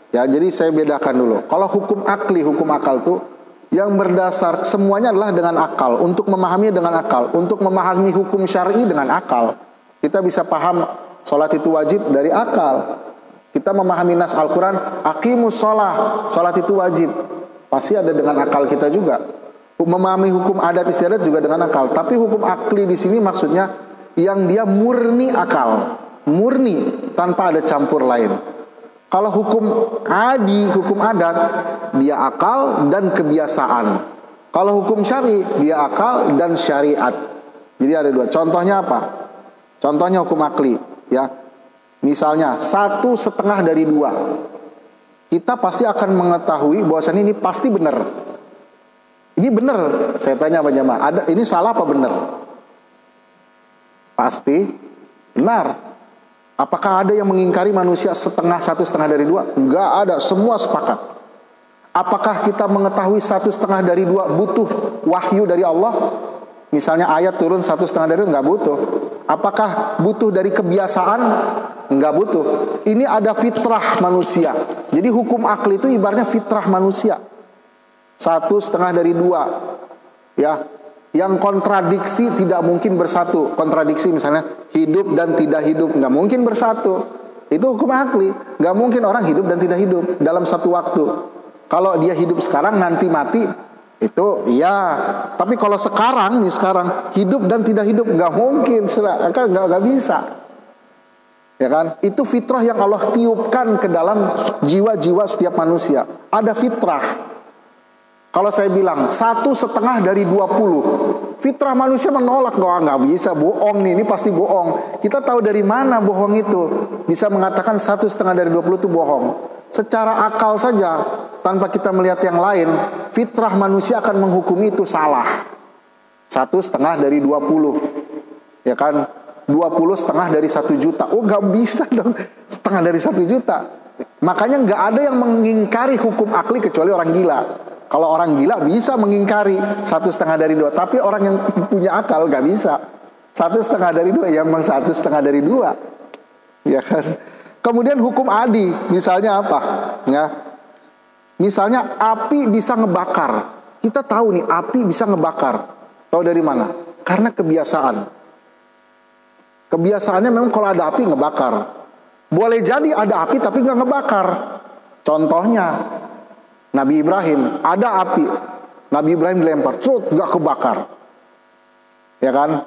Ya, jadi saya bedakan dulu. Kalau hukum akli, hukum akal tuh yang berdasar semuanya adalah dengan akal, untuk memahami dengan akal, untuk memahami hukum syar'i dengan akal. Kita bisa paham salat itu wajib dari akal. Kita memahami nas Al-Qur'an, aqimus shalah, salat itu wajib. Pasti ada dengan akal kita juga. Memahami hukum adat istiadat juga dengan akal. Tapi hukum akli di sini maksudnya yang dia murni akal, murni tanpa ada campur lain. Kalau hukum adi, hukum adat, dia akal dan kebiasaan. Kalau hukum syari, dia akal dan syariat. Jadi ada 2. Contohnya apa? Contohnya hukum akli, ya. Misalnya 1/2 dari 2. Kita pasti akan mengetahui bahwasannya ini pasti benar. Ini benar, saya tanya Pak Jamaah, ini salah apa benar? Pasti benar. Apakah ada yang mengingkari manusia 1/2 dari 2? Enggak ada, semua sepakat. Apakah kita mengetahui 1/2 dari 2 butuh wahyu dari Allah? Misalnya ayat turun 1/2 dari 2, enggak butuh. Apakah butuh dari kebiasaan? Enggak butuh. Ini ada fitrah manusia. Jadi hukum akli itu ibaratnya fitrah manusia. 1/2 dari 2, ya, yang kontradiksi tidak mungkin bersatu. Kontradiksi misalnya hidup dan tidak hidup nggak mungkin bersatu. Itu hukum akli. Nggak mungkin orang hidup dan tidak hidup dalam satu waktu. Kalau dia hidup sekarang nanti mati, itu ya. Tapi kalau sekarang nih, sekarang hidup dan tidak hidup nggak mungkin, nggak bisa. Ya kan? Itu fitrah yang Allah tiupkan ke dalam jiwa-jiwa setiap manusia. Ada fitrah. Kalau saya bilang 1/2 dari 20, fitrah manusia menolak, nggak bisa, bohong nih, ini pasti bohong. Kita tahu dari mana bohong itu. Bisa mengatakan 1/2 dari 20 itu bohong. Secara akal saja, tanpa kita melihat yang lain, fitrah manusia akan menghukumi itu salah. 1/2 dari 20, ya kan? 20/2 dari 1 juta. Oh, nggak bisa dong, 1/2 dari 1 juta. Makanya nggak ada yang mengingkari hukum akli kecuali orang gila. Kalau orang gila bisa mengingkari 1/2 dari 2, tapi orang yang punya akal gak bisa. 1/2 dari 2 ya memang 1/2 dari 2, ya kan. Kemudian hukum adi, misalnya apa? Ya, misalnya api bisa ngebakar. Kita tahu nih api bisa ngebakar. Tahu dari mana? Karena kebiasaan. Kebiasaannya memang kalau ada api ngebakar. Boleh jadi ada api tapi nggak ngebakar. Contohnya Nabi Ibrahim, ada api, Nabi Ibrahim dilempar, trut, gak kebakar, ya kan?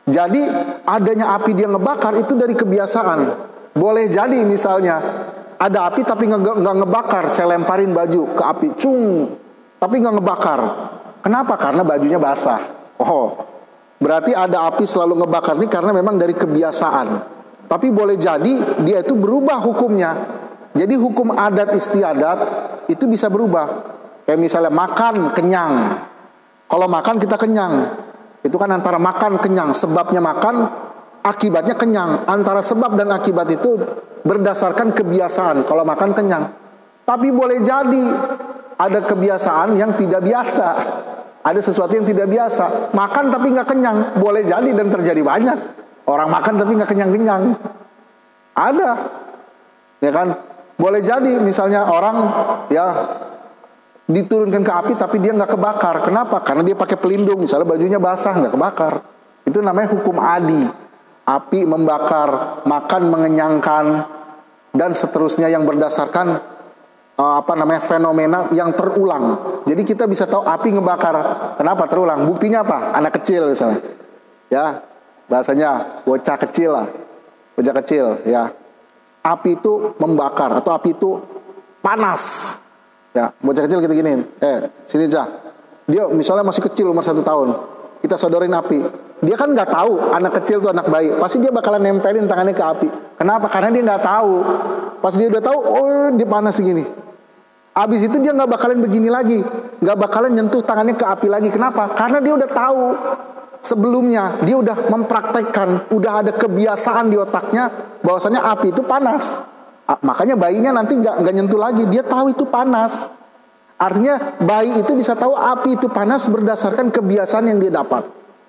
Jadi adanya api dia ngebakar itu dari kebiasaan. Boleh jadi misalnya ada api tapi nggak ngebakar, saya lemparin baju ke api, cung, tapi nggak ngebakar. Kenapa? Karena bajunya basah. Oh, berarti ada api selalu ngebakar ini karena memang dari kebiasaan. Tapi boleh jadi dia itu berubah hukumnya. Jadi hukum adat istiadat itu bisa berubah. Kayak misalnya makan kenyang. Kalau makan kita kenyang. Itu kan antara makan kenyang, sebabnya makan, akibatnya kenyang. Antara sebab dan akibat itu berdasarkan kebiasaan. Kalau makan kenyang. Tapi boleh jadi ada kebiasaan yang tidak biasa. Ada sesuatu yang tidak biasa. Makan tapi nggak kenyang. Boleh jadi dan terjadi banyak. Orang makan tapi nggak kenyang-kenyang. Ada. Ya kan? Boleh jadi misalnya orang ya diturunkan ke api tapi dia nggak kebakar. Kenapa? Karena dia pakai pelindung. Misalnya bajunya basah nggak kebakar. Itu namanya hukum adi. api membakar, makan mengenyangkan, dan seterusnya yang berdasarkan fenomena yang terulang. Jadi kita bisa tahu api ngebakar. Kenapa terulang? Buktinya apa? Anak kecil misalnya. Ya, bahasanya bocah kecil lah. Bocah kecil, ya. Api itu membakar atau api itu panas. Ya, bocah kecil kita giniin. Sini Cah. Dia misalnya masih kecil, umur 1 tahun. Kita sodorin api. Dia kan nggak tahu anak kecil tuh anak bayi. Pasti dia bakalan nempelin tangannya ke api. Kenapa? Karena dia nggak tahu. Pas dia udah tahu, oh dia panas segini. Abis itu dia nggak bakalan begini lagi. Nggak bakalan nyentuh tangannya ke api lagi. Kenapa? Karena dia udah tahu. Sebelumnya dia udah mempraktekkan, udah ada kebiasaan di otaknya bahwasanya api itu panas. Makanya bayinya nanti nggak nyentuh lagi. Dia tahu itu panas. Artinya bayi itu bisa tahu api itu panas berdasarkan kebiasaan yang dia dapat.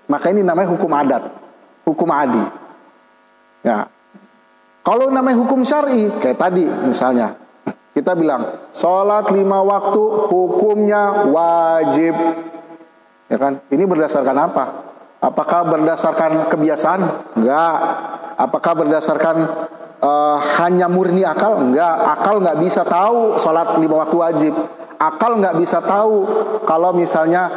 Maka ini namanya hukum adat, hukum adi. Ya. Kalau namanya hukum syar'i, kayak tadi misalnya, kita bilang sholat 5 waktu hukumnya wajib. Ya kan? Ini berdasarkan apa? Apakah berdasarkan kebiasaan? Enggak. Apakah berdasarkan hanya murni akal? Enggak. Akal nggak bisa tahu sholat 5 waktu wajib. Akal nggak bisa tahu kalau misalnya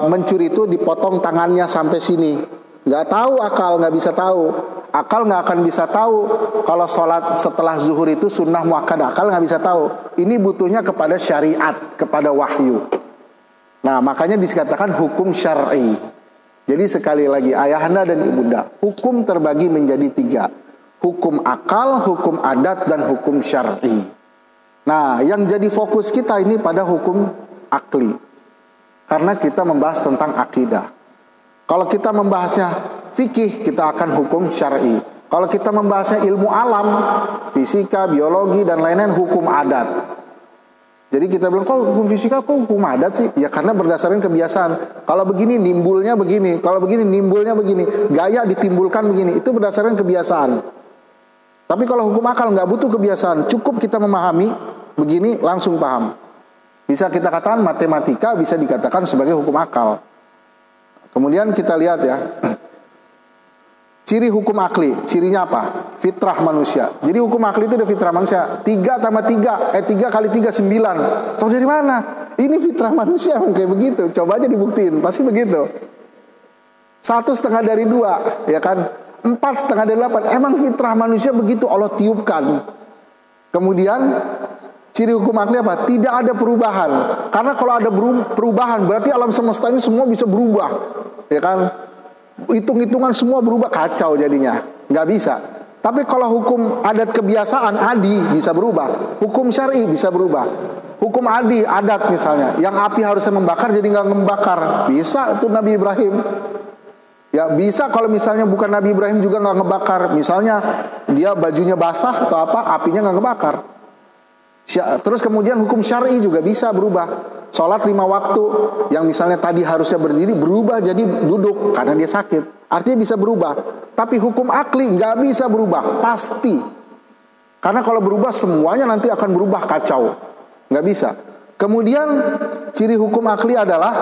mencuri itu dipotong tangannya sampai sini. Nggak tahu, akal nggak bisa tahu. Akal nggak akan bisa tahu kalau sholat setelah zuhur itu sunnah muakkadah. Akal nggak bisa tahu. Ini butuhnya kepada syariat, kepada wahyu. Nah, makanya dikatakan hukum syar'i. Jadi sekali lagi, ayahanda dan ibunda, hukum terbagi menjadi 3. Hukum akal, hukum adat, dan hukum syar'i. Nah, yang jadi fokus kita ini pada hukum akli. Karena kita membahas tentang akidah. Kalau kita membahasnya fikih, kita akan hukum syar'i. Kalau kita membahasnya ilmu alam, fisika, biologi, dan lain-lain, hukum adat. Jadi kita bilang, kok hukum fisika, kok hukum adat sih? Ya karena berdasarkan kebiasaan. Kalau begini, nimbulnya begini. Kalau begini, nimbulnya begini. Gaya ditimbulkan begini. Itu berdasarkan kebiasaan. Tapi kalau hukum akal nggak butuh kebiasaan. Cukup kita memahami, begini langsung paham. Bisa kita katakan matematika, bisa dikatakan sebagai hukum akal. Kemudian kita lihat ya. Ciri hukum akli, cirinya apa? Fitrah manusia. Jadi hukum akli itu ada fitrah manusia. 3 tambah 3, 3 kali 3, 9. Tahu dari mana? Ini fitrah manusia kayak begitu. Coba aja dibuktiin, pasti begitu. 1/2 dari 2, ya kan? 4/2 dari 8. Emang fitrah manusia begitu Allah tiupkan. Kemudian ciri hukum akli apa? Tidak ada perubahan. Karena kalau ada perubahan, berarti alam semesta ini semua bisa berubah, ya kan? Hitung-hitungan semua berubah, kacau jadinya, nggak bisa. Tapi kalau hukum adat kebiasaan adi bisa berubah, hukum syar'i bisa berubah. Hukum adi adat misalnya, yang api harusnya membakar jadi nggak membakar, bisa itu Nabi Ibrahim. Ya bisa kalau misalnya bukan Nabi Ibrahim juga nggak ngebakar, misalnya dia bajunya basah atau apa, apinya nggak ngebakar. Terus kemudian hukum syar'i juga bisa berubah. Sholat 5 waktu yang misalnya tadi harusnya berdiri berubah jadi duduk karena dia sakit. Artinya bisa berubah. Tapi hukum akli nggak bisa berubah, pasti. Karena kalau berubah semuanya nanti akan berubah, kacau. Nggak bisa. Kemudian ciri hukum akli adalah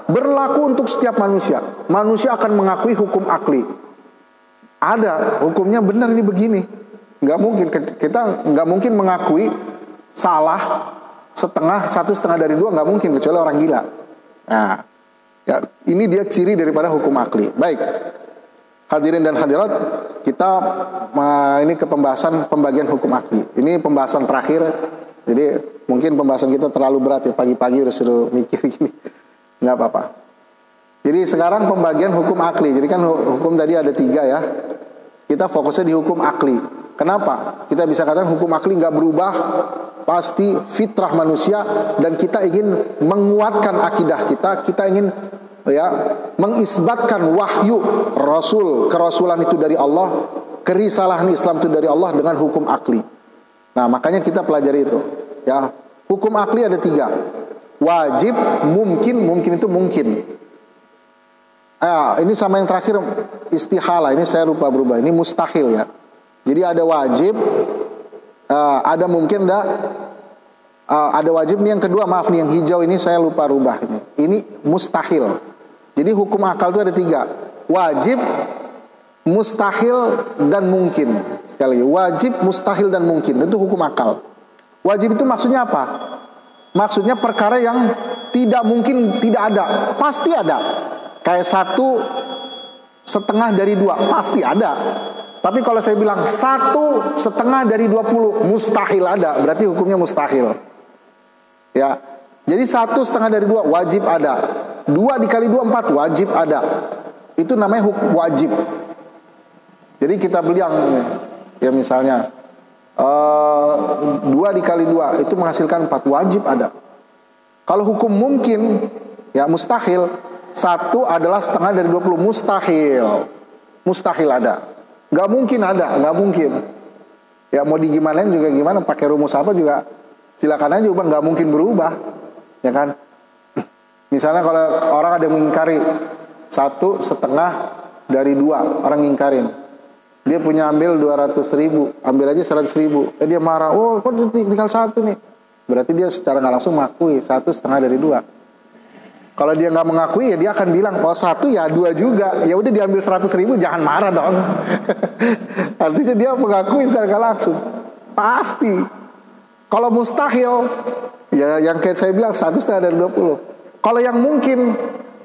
berlaku untuk setiap manusia. Manusia akan mengakui hukum akli. Ada hukumnya benar ini begini. Nggak mungkin, kita nggak mungkin mengakui salah 1/2 dari 2, nggak mungkin kecuali orang gila. Nah, ya, ini dia ciri daripada hukum akli. Baik, hadirin dan hadirat, kita ini ke pembagian hukum akli. Ini pembahasan terakhir. Jadi mungkin pembahasan kita terlalu berat ya, pagi-pagi udah suruh mikir gini. Nggak apa-apa. Jadi sekarang pembagian hukum akli. Jadi kan hukum tadi ada 3 ya. Kita fokusnya di hukum akli. Kenapa? Kita bisa katakan hukum akli nggak berubah, pasti fitrah manusia, dan kita ingin menguatkan akidah kita ingin ya mengisbatkan wahyu Rasul, kerasulan itu dari Allah, kerisalahan Islam itu dari Allah dengan hukum akli. Nah, makanya kita pelajari itu. Ya, hukum akli ada 3. Wajib, mungkin itu mungkin. Ini sama yang terakhir istihala, ini saya lupa berubah. Ini mustahil ya. Jadi ada wajib, ada mungkin, ada wajib nih yang kedua, maaf nih yang hijau ini saya lupa rubah ini. Ini mustahil. Jadi hukum akal itu ada 3. Wajib, mustahil dan mungkin. Sekali lagi, wajib, mustahil dan mungkin itu hukum akal. Wajib itu maksudnya apa? Maksudnya perkara yang tidak mungkin tidak ada, pasti ada. Kayak 1/2 dari 2 pasti ada. Tapi kalau saya bilang 1/2 dari 20 mustahil ada, berarti hukumnya mustahil. Ya, jadi 1/2 dari 2 wajib ada. 2 dikali 2 4 wajib ada. Itu namanya hukum wajib. Jadi kita bilang ya misalnya 2 dikali 2 itu menghasilkan 4, wajib ada. Kalau hukum mungkin ya mustahil, 1 adalah 1/2 dari 20 mustahil. Mustahil ada. Gak mungkin ada, gak mungkin. Ya mau digimanain juga gimana, pakai rumus apa juga silakan aja ubah, gak mungkin berubah. Ya kan? Misalnya kalau orang ada yang mengingkari 1/2 dari 2, orang ngingkarin. Dia punya ambil 200.000, ambil aja 100.000. Dia marah, oh kok tinggal 1 nih. Berarti dia secara nggak langsung mengakui 1/2 dari 2. Kalau dia nggak mengakui ya dia akan bilang, oh 1 ya 2 juga. Ya udah diambil 100.000, jangan marah dong. Artinya dia mengakui secara nggak langsung. Pasti. Kalau mustahil, ya yang kayak saya bilang 1/2 dari 20. Kalau yang mungkin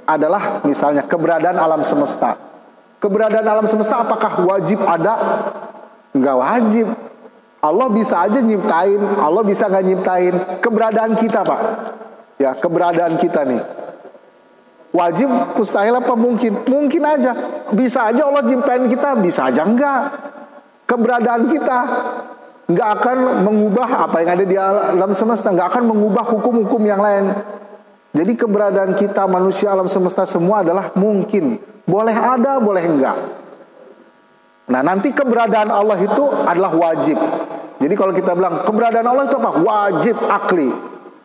adalah misalnya keberadaan alam semesta. Keberadaan alam semesta apakah wajib ada? Enggak wajib. Allah bisa aja nyiptain, Allah bisa nggak nyiptain. Keberadaan kita, Pak. Ya, keberadaan kita nih. Wajib, mustahil apa mungkin? Mungkin aja. Bisa aja Allah nyiptain kita, bisa aja enggak. Keberadaan kita nggak akan mengubah apa yang ada di alam semesta, nggak akan mengubah hukum-hukum yang lain. Jadi keberadaan kita manusia alam semesta semua adalah mungkin. Boleh ada, boleh enggak. Nah nanti keberadaan Allah itu adalah wajib. Jadi kalau kita bilang keberadaan Allah itu apa? Wajib akli.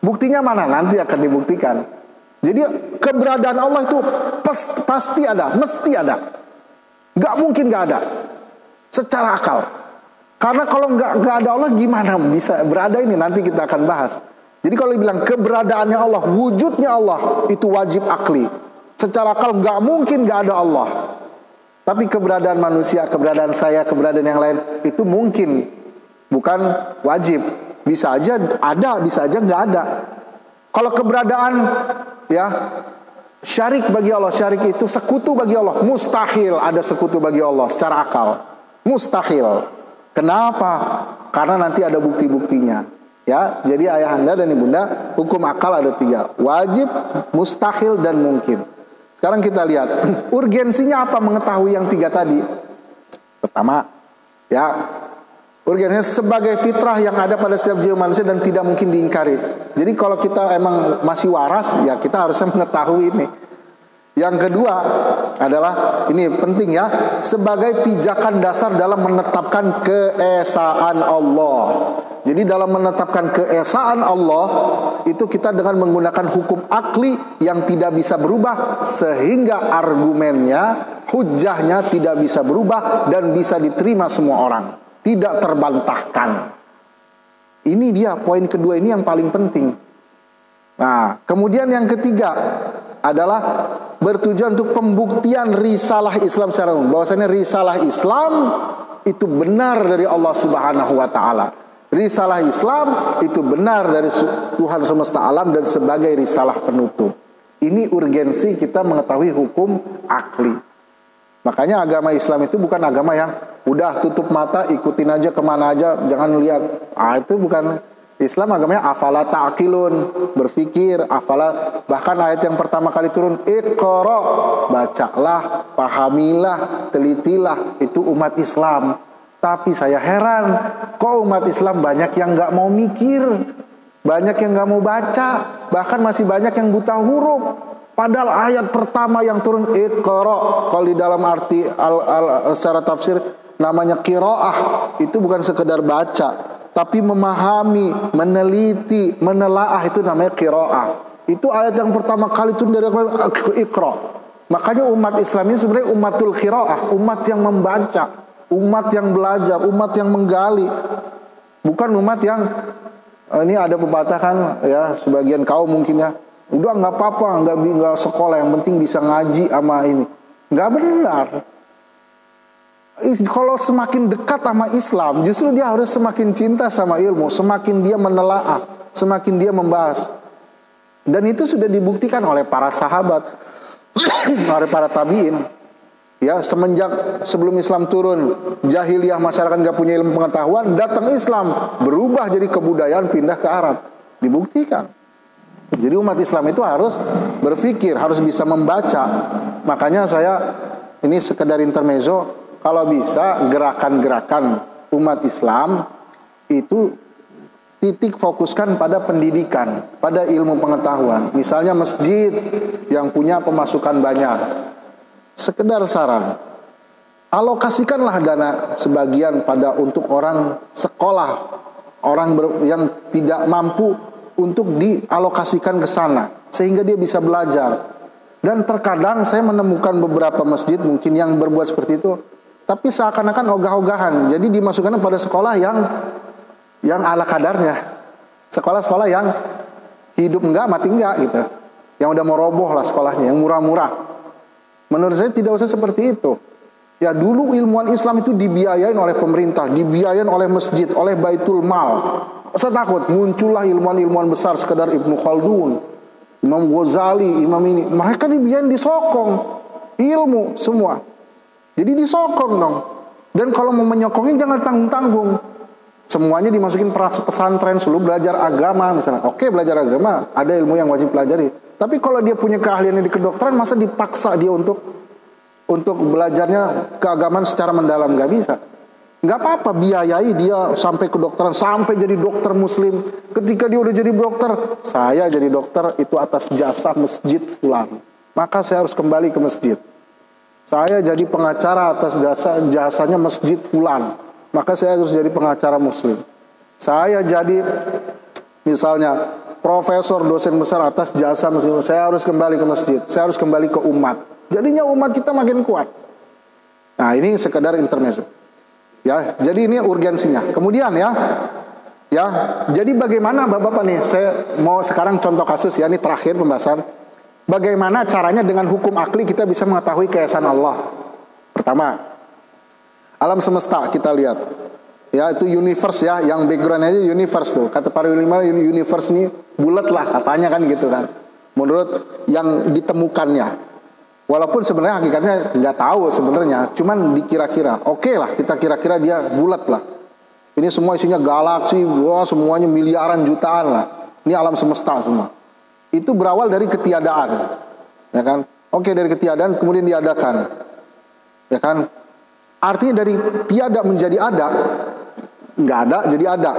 Buktinya mana? Nanti akan dibuktikan. Jadi keberadaan Allah itu pasti ada, mesti ada. Nggak mungkin nggak ada. Secara akal. Karena kalau nggak ada Allah gimana bisa berada ini? Nanti kita akan bahas. Jadi kalau dibilang keberadaannya Allah, wujudnya Allah itu wajib akli. Secara akal nggak mungkin nggak ada Allah. Tapi keberadaan manusia, keberadaan saya, keberadaan yang lain itu mungkin, bukan wajib. Bisa aja ada, bisa aja nggak ada. Kalau keberadaan ya syarik bagi Allah, syarik itu sekutu bagi Allah, mustahil ada sekutu bagi Allah secara akal. Mustahil. Kenapa? Karena nanti ada bukti-buktinya. Ya, jadi ayahanda dan ibunda, hukum akal ada 3. Wajib, mustahil, dan mungkin. Sekarang kita lihat urgensinya apa mengetahui yang 3 tadi. Pertama, ya urgensinya sebagai fitrah yang ada pada setiap jiwa manusia dan tidak mungkin diingkari. Jadi kalau kita emang masih waras, ya kita harusnya mengetahui ini. Yang kedua adalah, ini penting ya, sebagai pijakan dasar dalam menetapkan keesaan Allah. Jadi dalam menetapkan keesaan Allah itu kita dengan menggunakan hukum akli yang tidak bisa berubah, sehingga argumennya, hujahnya tidak bisa berubah dan bisa diterima semua orang, tidak terbantahkan. Ini dia poin kedua, ini yang paling penting. Nah, kemudian yang ketiga adalah bertujuan untuk pembuktian risalah Islam secara umum, bahwasanya risalah Islam itu benar dari Allah Subhanahu wa taala. Risalah Islam itu benar dari Tuhan semesta alam dan sebagai risalah penutup. Ini urgensi kita mengetahui hukum akli. Makanya agama Islam itu bukan agama yang udah tutup mata, ikutin aja kemana aja, jangan lihat. Itu bukan Islam. Agamanya afala ta'qilun, berpikir, afala. Bahkan ayat yang pertama kali turun, iqra, bacalah, pahamilah, telitilah. Itu umat Islam. Tapi saya heran, kok umat Islam banyak yang gak mau mikir, banyak yang gak mau baca, bahkan masih banyak yang buta huruf. Padahal ayat pertama yang turun iqra, kalau di dalam arti secara tafsir namanya qiraah, itu bukan sekedar baca, tapi memahami, meneliti, menelaah, itu namanya qiraah. Itu ayat yang pertama kali turun dari Al-Quran, iqra. Makanya umat Islam ini sebenarnya umatul qiraah, umat yang membaca, umat yang belajar, umat yang menggali, bukan umat yang ini ada pepatah kan ya, sebagian kaum mungkin ya, udah nggak apa-apa, nggak sekolah, yang penting bisa ngaji sama ini. Nggak benar. Kalau semakin dekat sama Islam, justru dia harus semakin cinta sama ilmu, semakin dia menelaah, semakin dia membahas. Dan itu sudah dibuktikan oleh para sahabat, oleh para tabiin. Ya, semenjak sebelum Islam turun, jahiliyah masyarakat nggak punya ilmu pengetahuan, datang Islam, berubah jadi kebudayaan, pindah ke Arab. Dibuktikan. Jadi umat Islam itu harus berpikir, harus bisa membaca. Makanya saya, ini sekedar intermezzo, kalau bisa gerakan-gerakan umat Islam itu titik fokuskan pada pendidikan, pada ilmu pengetahuan. Misalnya masjid yang punya pemasukan banyak, sekedar saran, alokasikanlah dana sebagian pada untuk orang sekolah, orang yang tidak mampu, untuk dialokasikan ke sana sehingga dia bisa belajar. Dan terkadang saya menemukan beberapa masjid mungkin yang berbuat seperti itu, tapi seakan-akan ogah-ogahan. Jadi dimasukkan pada sekolah yang ala kadarnya, sekolah-sekolah yang hidup enggak, mati enggak gitu, yang udah mau roboh lah sekolahnya, yang murah-murah. Menurut saya tidak usah seperti itu. Ya, dulu ilmuwan Islam itu dibiayain oleh pemerintah, dibiayain oleh masjid, oleh Baitul Mal. Saya takut muncullah ilmuwan-ilmuwan besar sekedar Ibnu Khaldun, Imam Ghazali, Imam ini, mereka dibiayain, disokong ilmu semua. Jadi disokong dong. Dan kalau mau menyokongin jangan tanggung-tanggung. Semuanya dimasukin pesantren, selalu belajar agama misalnya. Oke, belajar agama, ada ilmu yang wajib pelajari. Tapi kalau dia punya keahlian di kedokteran, masa dipaksa dia untuk belajarnya keagamaan secara mendalam? Gak bisa. Gak apa-apa, biayai dia sampai kedokteran, sampai jadi dokter muslim. Ketika dia udah jadi dokter, saya jadi dokter itu atas jasa masjid fulan, maka saya harus kembali ke masjid. Saya jadi pengacara atas jasanya masjid fulan, maka saya harus jadi pengacara muslim. Saya jadi misalnya profesor, dosen besar atas jasa muslim, saya harus kembali ke masjid, saya harus kembali ke umat. Jadinya umat kita makin kuat. Nah, ini sekedar intermezzo. Ya, jadi ini urgensinya. Kemudian ya, jadi bagaimana Bapak-bapak nih? Saya mau sekarang contoh kasus ya, ini terakhir pembahasan. Bagaimana caranya dengan hukum akli kita bisa mengetahui keesaan Allah? Pertama, alam semesta kita lihat. Ya, itu universe ya, yang background aja universe tuh. Kata para ulama, universe ini bulat lah katanya kan gitu kan. Menurut yang ditemukannya. Walaupun sebenarnya hakikatnya nggak tahu sebenarnya, cuman dikira-kira. Oke lah, kita kira-kira dia bulat lah. Ini semua isinya galaksi, wah semuanya miliaran jutaan lah. Ini alam semesta semua. Itu berawal dari ketiadaan, ya kan? Oke, dari ketiadaan kemudian diadakan, ya kan? Artinya dari tiada menjadi ada, nggak ada jadi ada.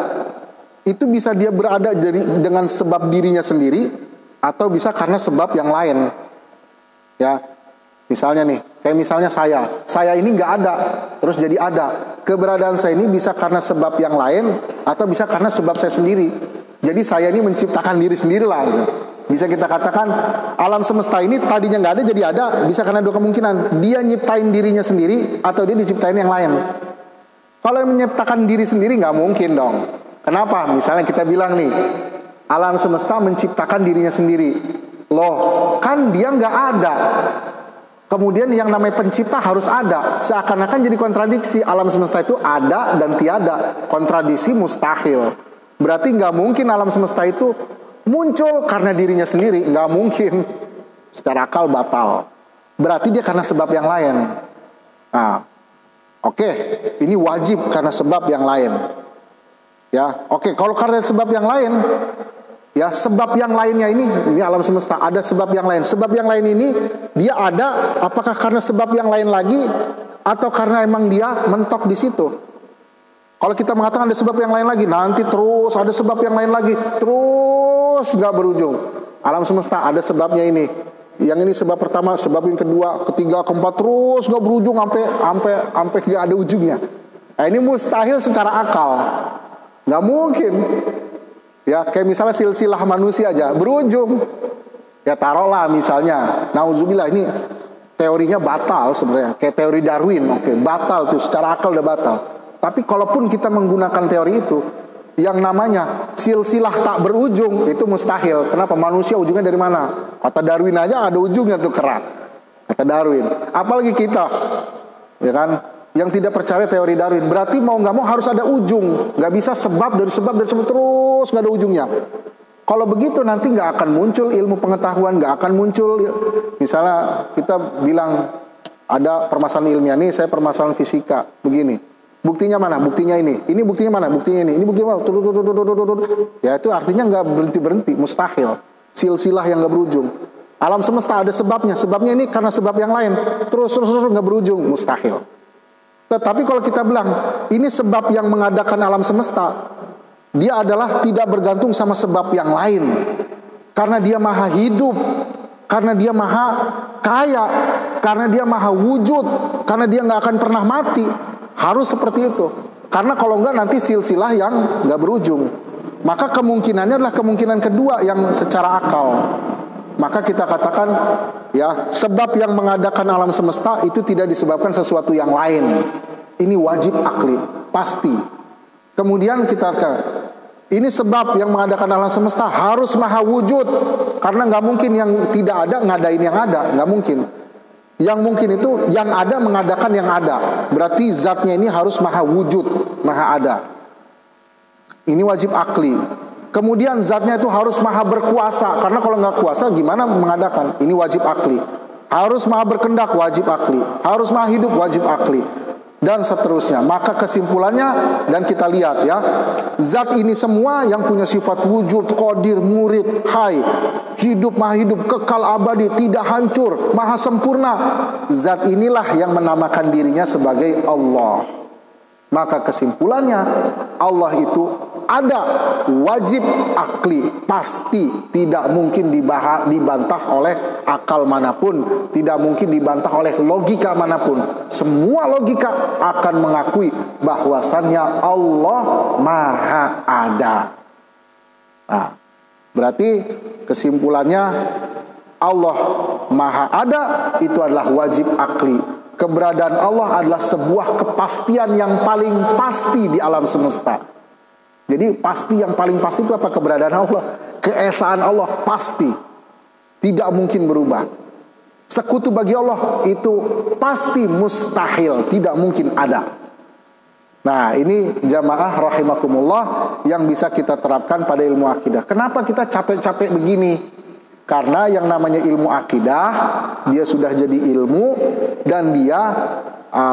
Itu bisa dia berada dengan sebab dirinya sendiri, atau bisa karena sebab yang lain. Ya, misalnya nih, kayak misalnya saya ini nggak ada, terus jadi ada. Keberadaan saya ini bisa karena sebab yang lain, atau bisa karena sebab saya sendiri. Jadi saya ini menciptakan diri sendiri lah. Bisa kita katakan alam semesta ini tadinya nggak ada jadi ada, bisa karena dua kemungkinan. Dia nyiptain dirinya sendiri, atau dia diciptain yang lain. Kalau yang menciptakan diri sendiri nggak mungkin dong. Kenapa? Misalnya kita bilang nih, alam semesta menciptakan dirinya sendiri. Loh, kan dia nggak ada. Kemudian yang namanya pencipta harus ada. Seakan-akan jadi kontradiksi. Alam semesta itu ada dan tiada. Kontradiksi mustahil. Berarti nggak mungkin alam semesta itu muncul karena dirinya sendiri. Nggak mungkin. Secara akal batal. Berarti dia karena sebab yang lain. Nah, oke, ini wajib karena sebab yang lain. Ya, oke, kalau karena sebab yang lain, ya sebab yang lainnya ini alam semesta ada sebab yang lain. Sebab yang lain ini dia ada apakah karena sebab yang lain lagi, atau karena emang dia mentok di situ? Kalau kita mengatakan ada sebab yang lain lagi, nanti terus ada sebab yang lain lagi, terus nggak berujung. Alam semesta ada sebabnya ini. Yang ini sebab pertama, sebab yang kedua, ketiga, keempat, terus nggak berujung sampai nggak ada ujungnya. Nah, ini mustahil secara akal, nggak mungkin. Ya, kayak misalnya silsilah manusia aja berujung. Ya taruhlah misalnya, nauzubillah, ini teorinya batal sebenarnya, kayak teori Darwin, oke, batal tuh secara akal udah batal. Tapi kalaupun kita menggunakan teori itu, yang namanya silsilah tak berujung itu mustahil. Kenapa? Manusia ujungnya dari mana? Kata Darwin aja ada ujungnya tuh kerak. Kata Darwin. Apalagi kita, ya kan? yang tidak percaya teori Darwin. Berarti mau nggak mau harus ada ujung. Nggak bisa sebab dari sebab terus nggak ada ujungnya. Kalau begitu nanti nggak akan muncul ilmu pengetahuan, nggak akan muncul. Misalnya kita bilang ada permasalahan ilmiah nih, saya permasalahan fisika begini. Buktinya mana? Buktinya ini. Ini buktinya mana? Buktinya ini. Ini buktinya mana? Ya itu artinya nggak berhenti, mustahil. Silsilah yang nggak berujung. Alam semesta ada sebabnya. Sebabnya ini karena sebab yang lain. Terus nggak berujung, mustahil. Tetapi kalau kita bilang ini sebab yang mengadakan alam semesta, dia adalah tidak bergantung sama sebab yang lain. Karena dia maha hidup, karena dia maha kaya, karena dia maha wujud, karena dia nggak akan pernah mati. Harus seperti itu. Karena kalau enggak nanti silsilah yang nggak berujung. Maka kemungkinannya adalah kemungkinan kedua yang secara akal. Maka kita katakan ya, sebab yang mengadakan alam semesta itu tidak disebabkan sesuatu yang lain. Ini wajib akli, pasti. Kemudian kita katakan ini sebab yang mengadakan alam semesta harus maha wujud. Karena nggak mungkin yang tidak ada ngadain yang ada, nggak mungkin. Yang mungkin itu yang ada mengadakan yang ada. Berarti zatnya ini harus maha wujud, maha ada. Ini wajib akli. Kemudian zatnya itu harus maha berkuasa. Karena kalau nggak kuasa gimana mengadakan? Ini wajib akli. Harus maha berkendak, wajib akli. Harus maha hidup, wajib akli. Dan seterusnya. Maka kesimpulannya, dan kita lihat ya, zat ini semua yang punya sifat wujud, qadir, murid, hai, hidup, maha hidup, kekal abadi, tidak hancur, maha sempurna. Zat inilah yang menamakan dirinya sebagai Allah. Maka kesimpulannya, Allah itu ada, wajib akli, pasti tidak mungkin dibantah oleh akal manapun, tidak mungkin dibantah oleh logika manapun. Semua logika akan mengakui bahwasannya Allah maha ada. Nah, berarti kesimpulannya Allah maha ada itu adalah wajib akli. Keberadaan Allah adalah sebuah kepastian yang paling pasti di alam semesta. Jadi pasti, yang paling pasti itu apa? Keberadaan Allah, keesaan Allah pasti, tidak mungkin berubah. Sekutu bagi Allah itu pasti mustahil, tidak mungkin ada. Nah, ini jamaah rahimakumullah yang bisa kita terapkan pada ilmu akidah. Kenapa kita capek-capek begini? Karena yang namanya ilmu akidah, dia sudah jadi ilmu dan dia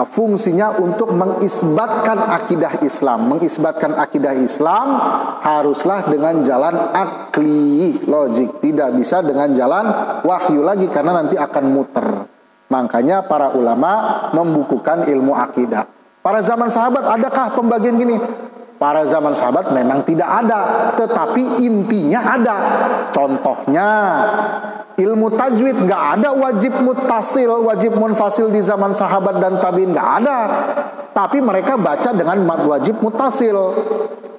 fungsinya untuk mengisbatkan akidah Islam. Mengisbatkan akidah Islam haruslah dengan jalan akli, logik. Tidak bisa dengan jalan wahyu lagi, karena nanti akan muter. Makanya para ulama membukukan ilmu akidah. Para zaman sahabat adakah pembagian gini? Para zaman sahabat memang tidak ada, tetapi intinya ada. Contohnya ilmu tajwid, nggak ada wajib muttasil, wajib munfasil di zaman sahabat dan tabi'in, nggak ada. Tapi mereka baca dengan mad wajib muttasil.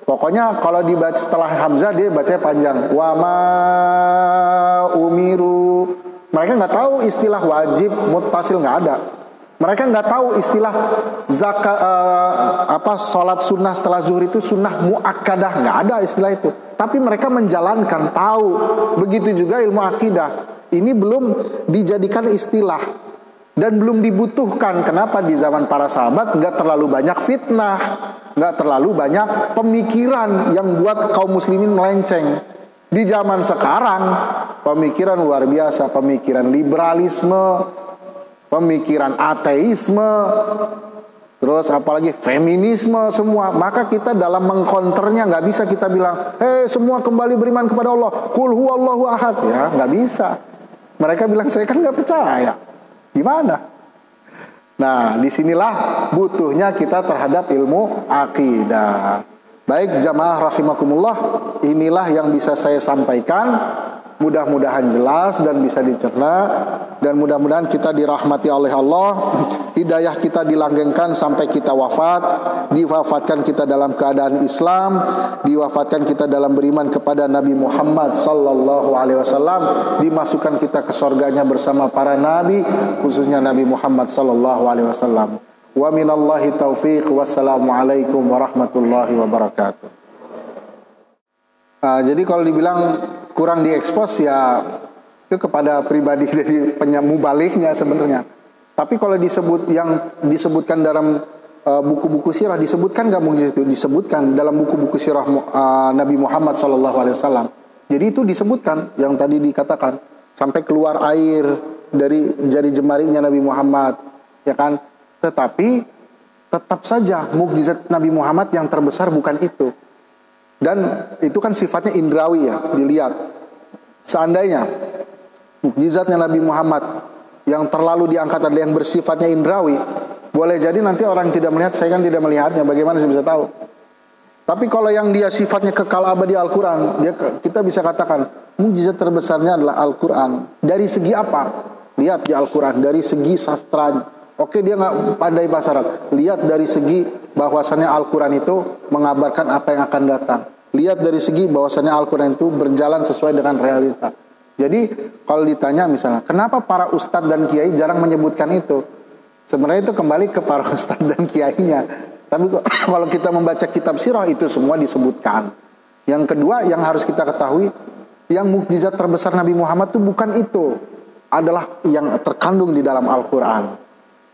Pokoknya kalau dibaca setelah hamzah dia bacanya panjang. Wa ma umiru. Mereka nggak tahu istilah wajib muttasil, nggak ada. Mereka nggak tahu istilah sholat sunnah setelah zuhur itu sunnah muakkadah, nggak ada istilah itu. Tapi mereka menjalankan, tahu. Begitu juga ilmu akidah. Ini belum dijadikan istilah dan belum dibutuhkan. Kenapa? Di zaman para sahabat nggak terlalu banyak fitnah, nggak terlalu banyak pemikiran yang buat kaum muslimin melenceng. Di zaman sekarang pemikiran luar biasa, pemikiran liberalisme, pemikiran ateisme, terus apalagi feminisme semua. Maka kita dalam mengkonternya nggak bisa kita bilang, semua kembali beriman kepada Allah, qul huwallahu ahad. Ya nggak bisa. Mereka bilang saya kan nggak percaya. Gimana? Nah, disinilah butuhnya kita terhadap ilmu akidah. Baik jamaah rahimakumullah, inilah yang bisa saya sampaikan. Mudah-mudahan jelas dan bisa dicerna, dan mudah-mudahan kita dirahmati oleh Allah, hidayah kita dilanggengkan sampai kita wafat, diwafatkan kita dalam keadaan Islam, diwafatkan kita dalam beriman kepada Nabi Muhammad sallallahu alaihi wasallam, dimasukkan kita ke surganya bersama para nabi, khususnya Nabi Muhammad sallallahu alaihi wasallam. Wa minallahi taufiq. Wassalamualaikum warahmatullahi wabarakatuh. Jadi kalau dibilang kurang diekspos ya itu kepada pribadi dari penyamubaliknya sebenarnya. Tapi kalau yang disebutkan dalam buku-buku sirah, disebutkan nggak mukjizat itu? Disebutkan dalam buku-buku sirah Nabi Muhammad SAW. Jadi itu disebutkan yang tadi dikatakan, sampai keluar air dari jari jemarinya Nabi Muhammad, ya kan? Tetapi tetap saja mukjizat Nabi Muhammad yang terbesar bukan itu. Dan itu kan sifatnya indrawi ya, dilihat. Seandainya mukjizatnya Nabi Muhammad yang terlalu diangkat adalah yang bersifatnya indrawi, boleh jadi nanti orang tidak melihat, saya kan tidak melihatnya, bagaimana saya bisa tahu? Tapi kalau yang dia sifatnya kekal abadi Al-Quran, kita bisa katakan mukjizat terbesarnya adalah Al-Quran. Dari segi apa? Lihat di Al-Quran, dari segi sastranya. Oke, dia nggak pandai bahasa Arab. Lihat dari segi bahwasannya Al-Quran itu mengabarkan apa yang akan datang. Lihat dari segi bahwasannya Al-Quran itu berjalan sesuai dengan realita. Jadi kalau ditanya misalnya, kenapa para ustadz dan kiai jarang menyebutkan itu? Sebenarnya itu kembali ke para ustadz dan kiainya. Tapi kalau kita membaca kitab sirah itu semua disebutkan. Yang kedua yang harus kita ketahui, yang mukjizat terbesar Nabi Muhammad itu bukan itu, adalah yang terkandung di dalam Al-Quran.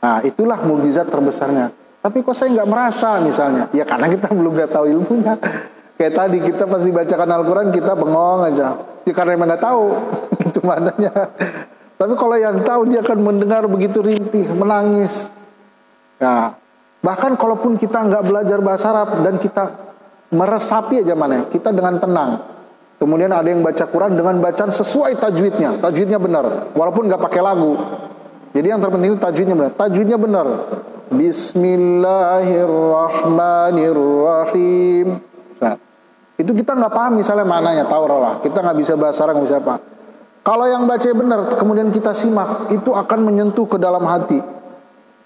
Nah, itulah mukjizat terbesarnya. Tapi kok saya nggak merasa misalnya? Ya karena kita belum nggak tahu ilmunya. Kayak tadi kita pas dibacakan Al-Quran kita bengong aja. Ya karena emang nggak tahu itu maknanya. Tapi kalau yang tahu dia akan mendengar begitu rintih, menangis. Nah, bahkan kalaupun kita nggak belajar bahasa Arab dan kita meresapi aja mana, kita dengan tenang. Kemudian ada yang baca Quran dengan bacaan sesuai tajwidnya benar, walaupun nggak pakai lagu. Jadi yang terpenting itu tajwidnya benar. Bismillahirrahmanirrahim. Nah, itu kita nggak paham misalnya mananya, tahu lah. Kita nggak bisa bahasa Arab, nggak bisa apa. Kalau yang baca benar, kemudian kita simak, itu akan menyentuh ke dalam hati.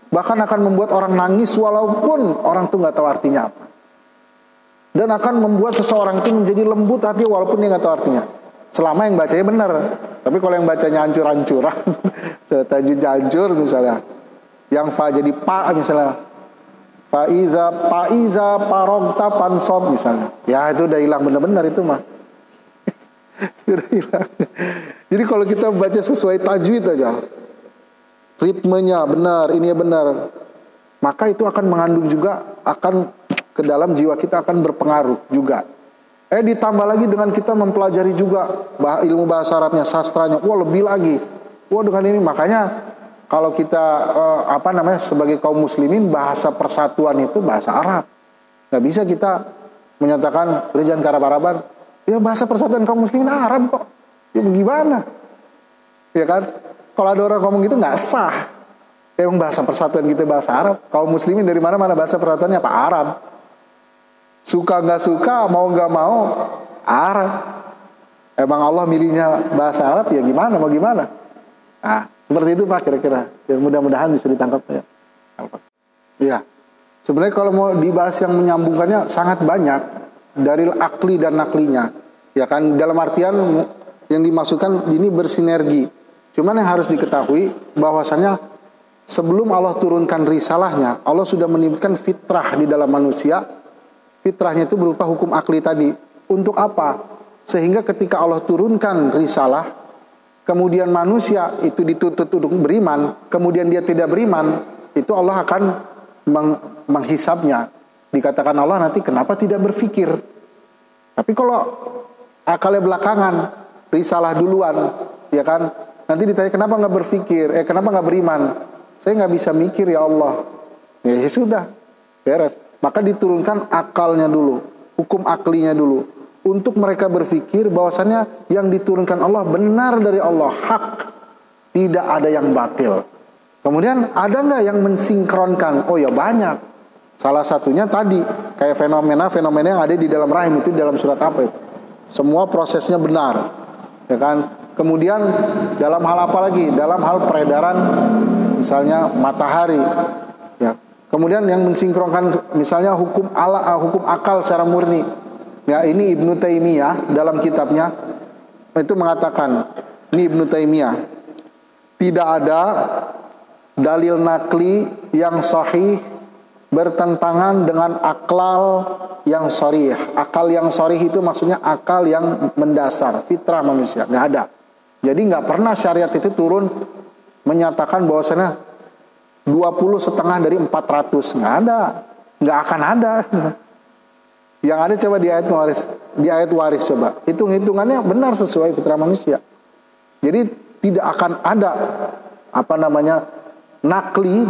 Bahkan akan membuat orang nangis walaupun orang itu nggak tahu artinya apa. Dan akan membuat seseorang itu menjadi lembut hati walaupun dia nggak tahu artinya. Selama yang bacanya benar. Tapi kalau yang bacanya hancur-hancuran, tajwidnya hancur misalnya, yang fa jadi pa misalnya, faiza parogta pansob misalnya, ya itu udah hilang benar-benar itu mah. Udah hilang. Jadi kalau kita baca sesuai tajwid aja, ritmenya benar, ini benar, maka itu akan mengandung juga, akan ke dalam jiwa kita akan berpengaruh juga. Ditambah lagi dengan kita mempelajari juga ilmu bahasa Arabnya, sastranya, wah lebih lagi. Wah dengan ini, makanya kalau kita sebagai kaum muslimin, bahasa persatuan itu bahasa Arab. Nggak bisa kita menyatakan jangan ke Arab-Araban. Ya bahasa persatuan kaum muslimin Arab kok. Ya bagaimana? Ya kan? Kalau ada orang ngomong gitu nggak sah. Emang bahasa persatuan kita bahasa Arab. Kaum muslimin dari mana-mana bahasa persatuannya apa? Arab. Suka nggak suka, mau nggak mau, Arab. Emang Allah milihnya bahasa Arab, ya gimana, mau gimana? Nah, seperti itu Pak kira-kira. Ya, mudah-mudahan bisa ditangkap ya. Iya. Sebenarnya kalau mau dibahas yang menyambungkannya sangat banyak dari akli dan naklinya. Ya kan, dalam artian yang dimaksudkan ini bersinergi. Cuman yang harus diketahui bahwasannya sebelum Allah turunkan risalahnya, Allah sudah menimbulkan fitrah di dalam manusia. Fitrahnya itu berupa hukum akli tadi. Untuk apa? Sehingga ketika Allah turunkan risalah, kemudian manusia itu dituntut untuk beriman, kemudian dia tidak beriman, itu Allah akan menghisabnya. Dikatakan Allah nanti kenapa tidak berpikir. Tapi kalau akalnya belakangan, risalah duluan, ya kan? Nanti ditanya kenapa nggak berpikir, kenapa nggak beriman? Saya nggak bisa mikir ya Allah. Ya sudah, beres. Maka diturunkan akalnya dulu, hukum aklinya dulu, untuk mereka berpikir bahwasannya yang diturunkan Allah benar dari Allah, hak, tidak ada yang batil. Kemudian ada nggak yang mensinkronkan? Oh ya banyak. Salah satunya tadi kayak fenomena yang ada di dalam rahim itu, dalam surat apa itu? Semua prosesnya benar, ya kan? Kemudian dalam hal apa lagi? Dalam hal peredaran misalnya matahari, ya. Kemudian yang mensinkronkan misalnya hukum akal secara murni. Ya, ini Ibnu Taimiyah dalam kitabnya itu mengatakan, ini Ibnu Taimiyah, tidak ada dalil nakli yang sahih bertentangan dengan akal yang sharih. Akal yang sharih itu maksudnya akal yang mendasar, fitrah manusia, nggak ada. Jadi nggak pernah syariat itu turun menyatakan bahwasanya 20 setengah dari 400. Nggak ada. Nggak akan ada. Yang ada coba di ayat waris coba. Hitung-hitungannya benar sesuai fitrah manusia. Jadi tidak akan ada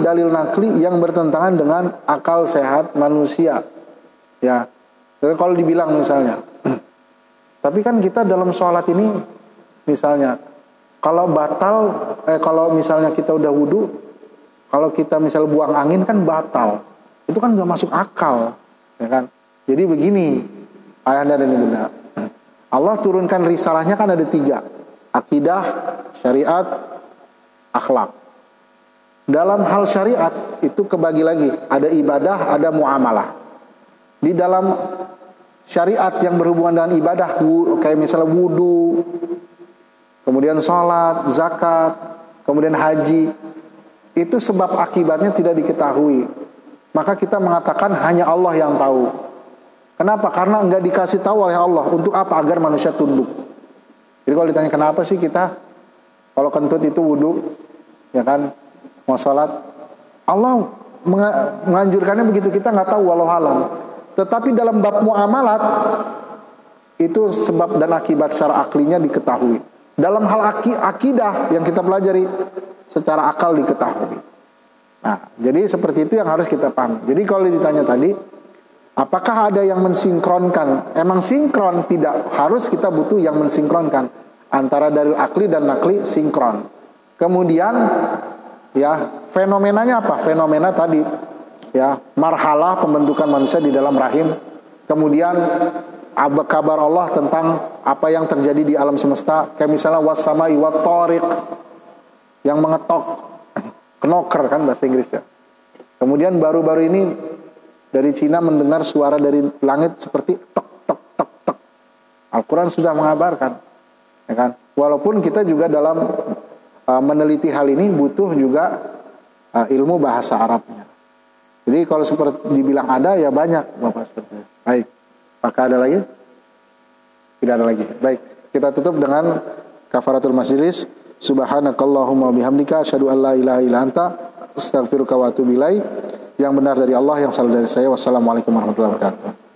dalil nakli yang bertentangan dengan akal sehat manusia. Ya. Jadi kalau dibilang misalnya, tapi kan kita dalam sholat ini misalnya kalau misalnya kita udah wudu, kalau kita misal buang angin kan batal. Itu kan nggak masuk akal, ya kan? Jadi begini, ayahanda dan ibunda, Allah turunkan risalahnya kan ada 3, akidah, syariat, akhlak. Dalam hal syariat itu kebagi lagi, ada ibadah, ada muamalah. Di dalam syariat yang berhubungan dengan ibadah, kayak misalnya wudu, kemudian sholat, zakat, kemudian haji, itu sebab akibatnya tidak diketahui. Maka kita mengatakan hanya Allah yang tahu. Kenapa? Karena enggak dikasih tahu oleh Allah. Untuk apa? Agar manusia tunduk. Jadi kalau ditanya kenapa sih kita kalau kentut itu wudu, ya kan, mau sholat, Allah menganjurkannya begitu, kita nggak tahu, walau alam. Tetapi dalam bab muamalat itu sebab dan akibat secara aklinya diketahui. Dalam hal akidah yang kita pelajari secara akal diketahui. Nah, jadi seperti itu yang harus kita pahami. Jadi kalau ditanya tadi, apakah ada yang mensinkronkan? Emang sinkron, tidak harus kita butuh yang mensinkronkan antara dalil akli dan nakli sinkron. Kemudian ya fenomenanya apa? Fenomena tadi ya, marhalah pembentukan manusia di dalam rahim. Kemudian kabar Allah tentang apa yang terjadi di alam semesta, kayak misalnya was-samai wat-thariq, yang mengetok, knocker kan bahasa Inggris ya. Kemudian baru-baru ini dari Cina mendengar suara dari langit seperti tok tok tok tok. Al-Quran sudah mengabarkan, ya kan? Walaupun kita juga dalam meneliti hal ini butuh juga ilmu bahasa Arabnya. Jadi kalau seperti dibilang ada, ya banyak Bapak seperti itu. Baik. Apakah ada lagi? Tidak ada lagi. Baik. Kita tutup dengan kafaratul majlis. Subhanakallahumma bihamdika asyhadu an la ilaha illa anta astaghfiruka wa atubu ilaik. Yang benar dari Allah, yang salah dari saya. Wassalamualaikum warahmatullahi wabarakatuh.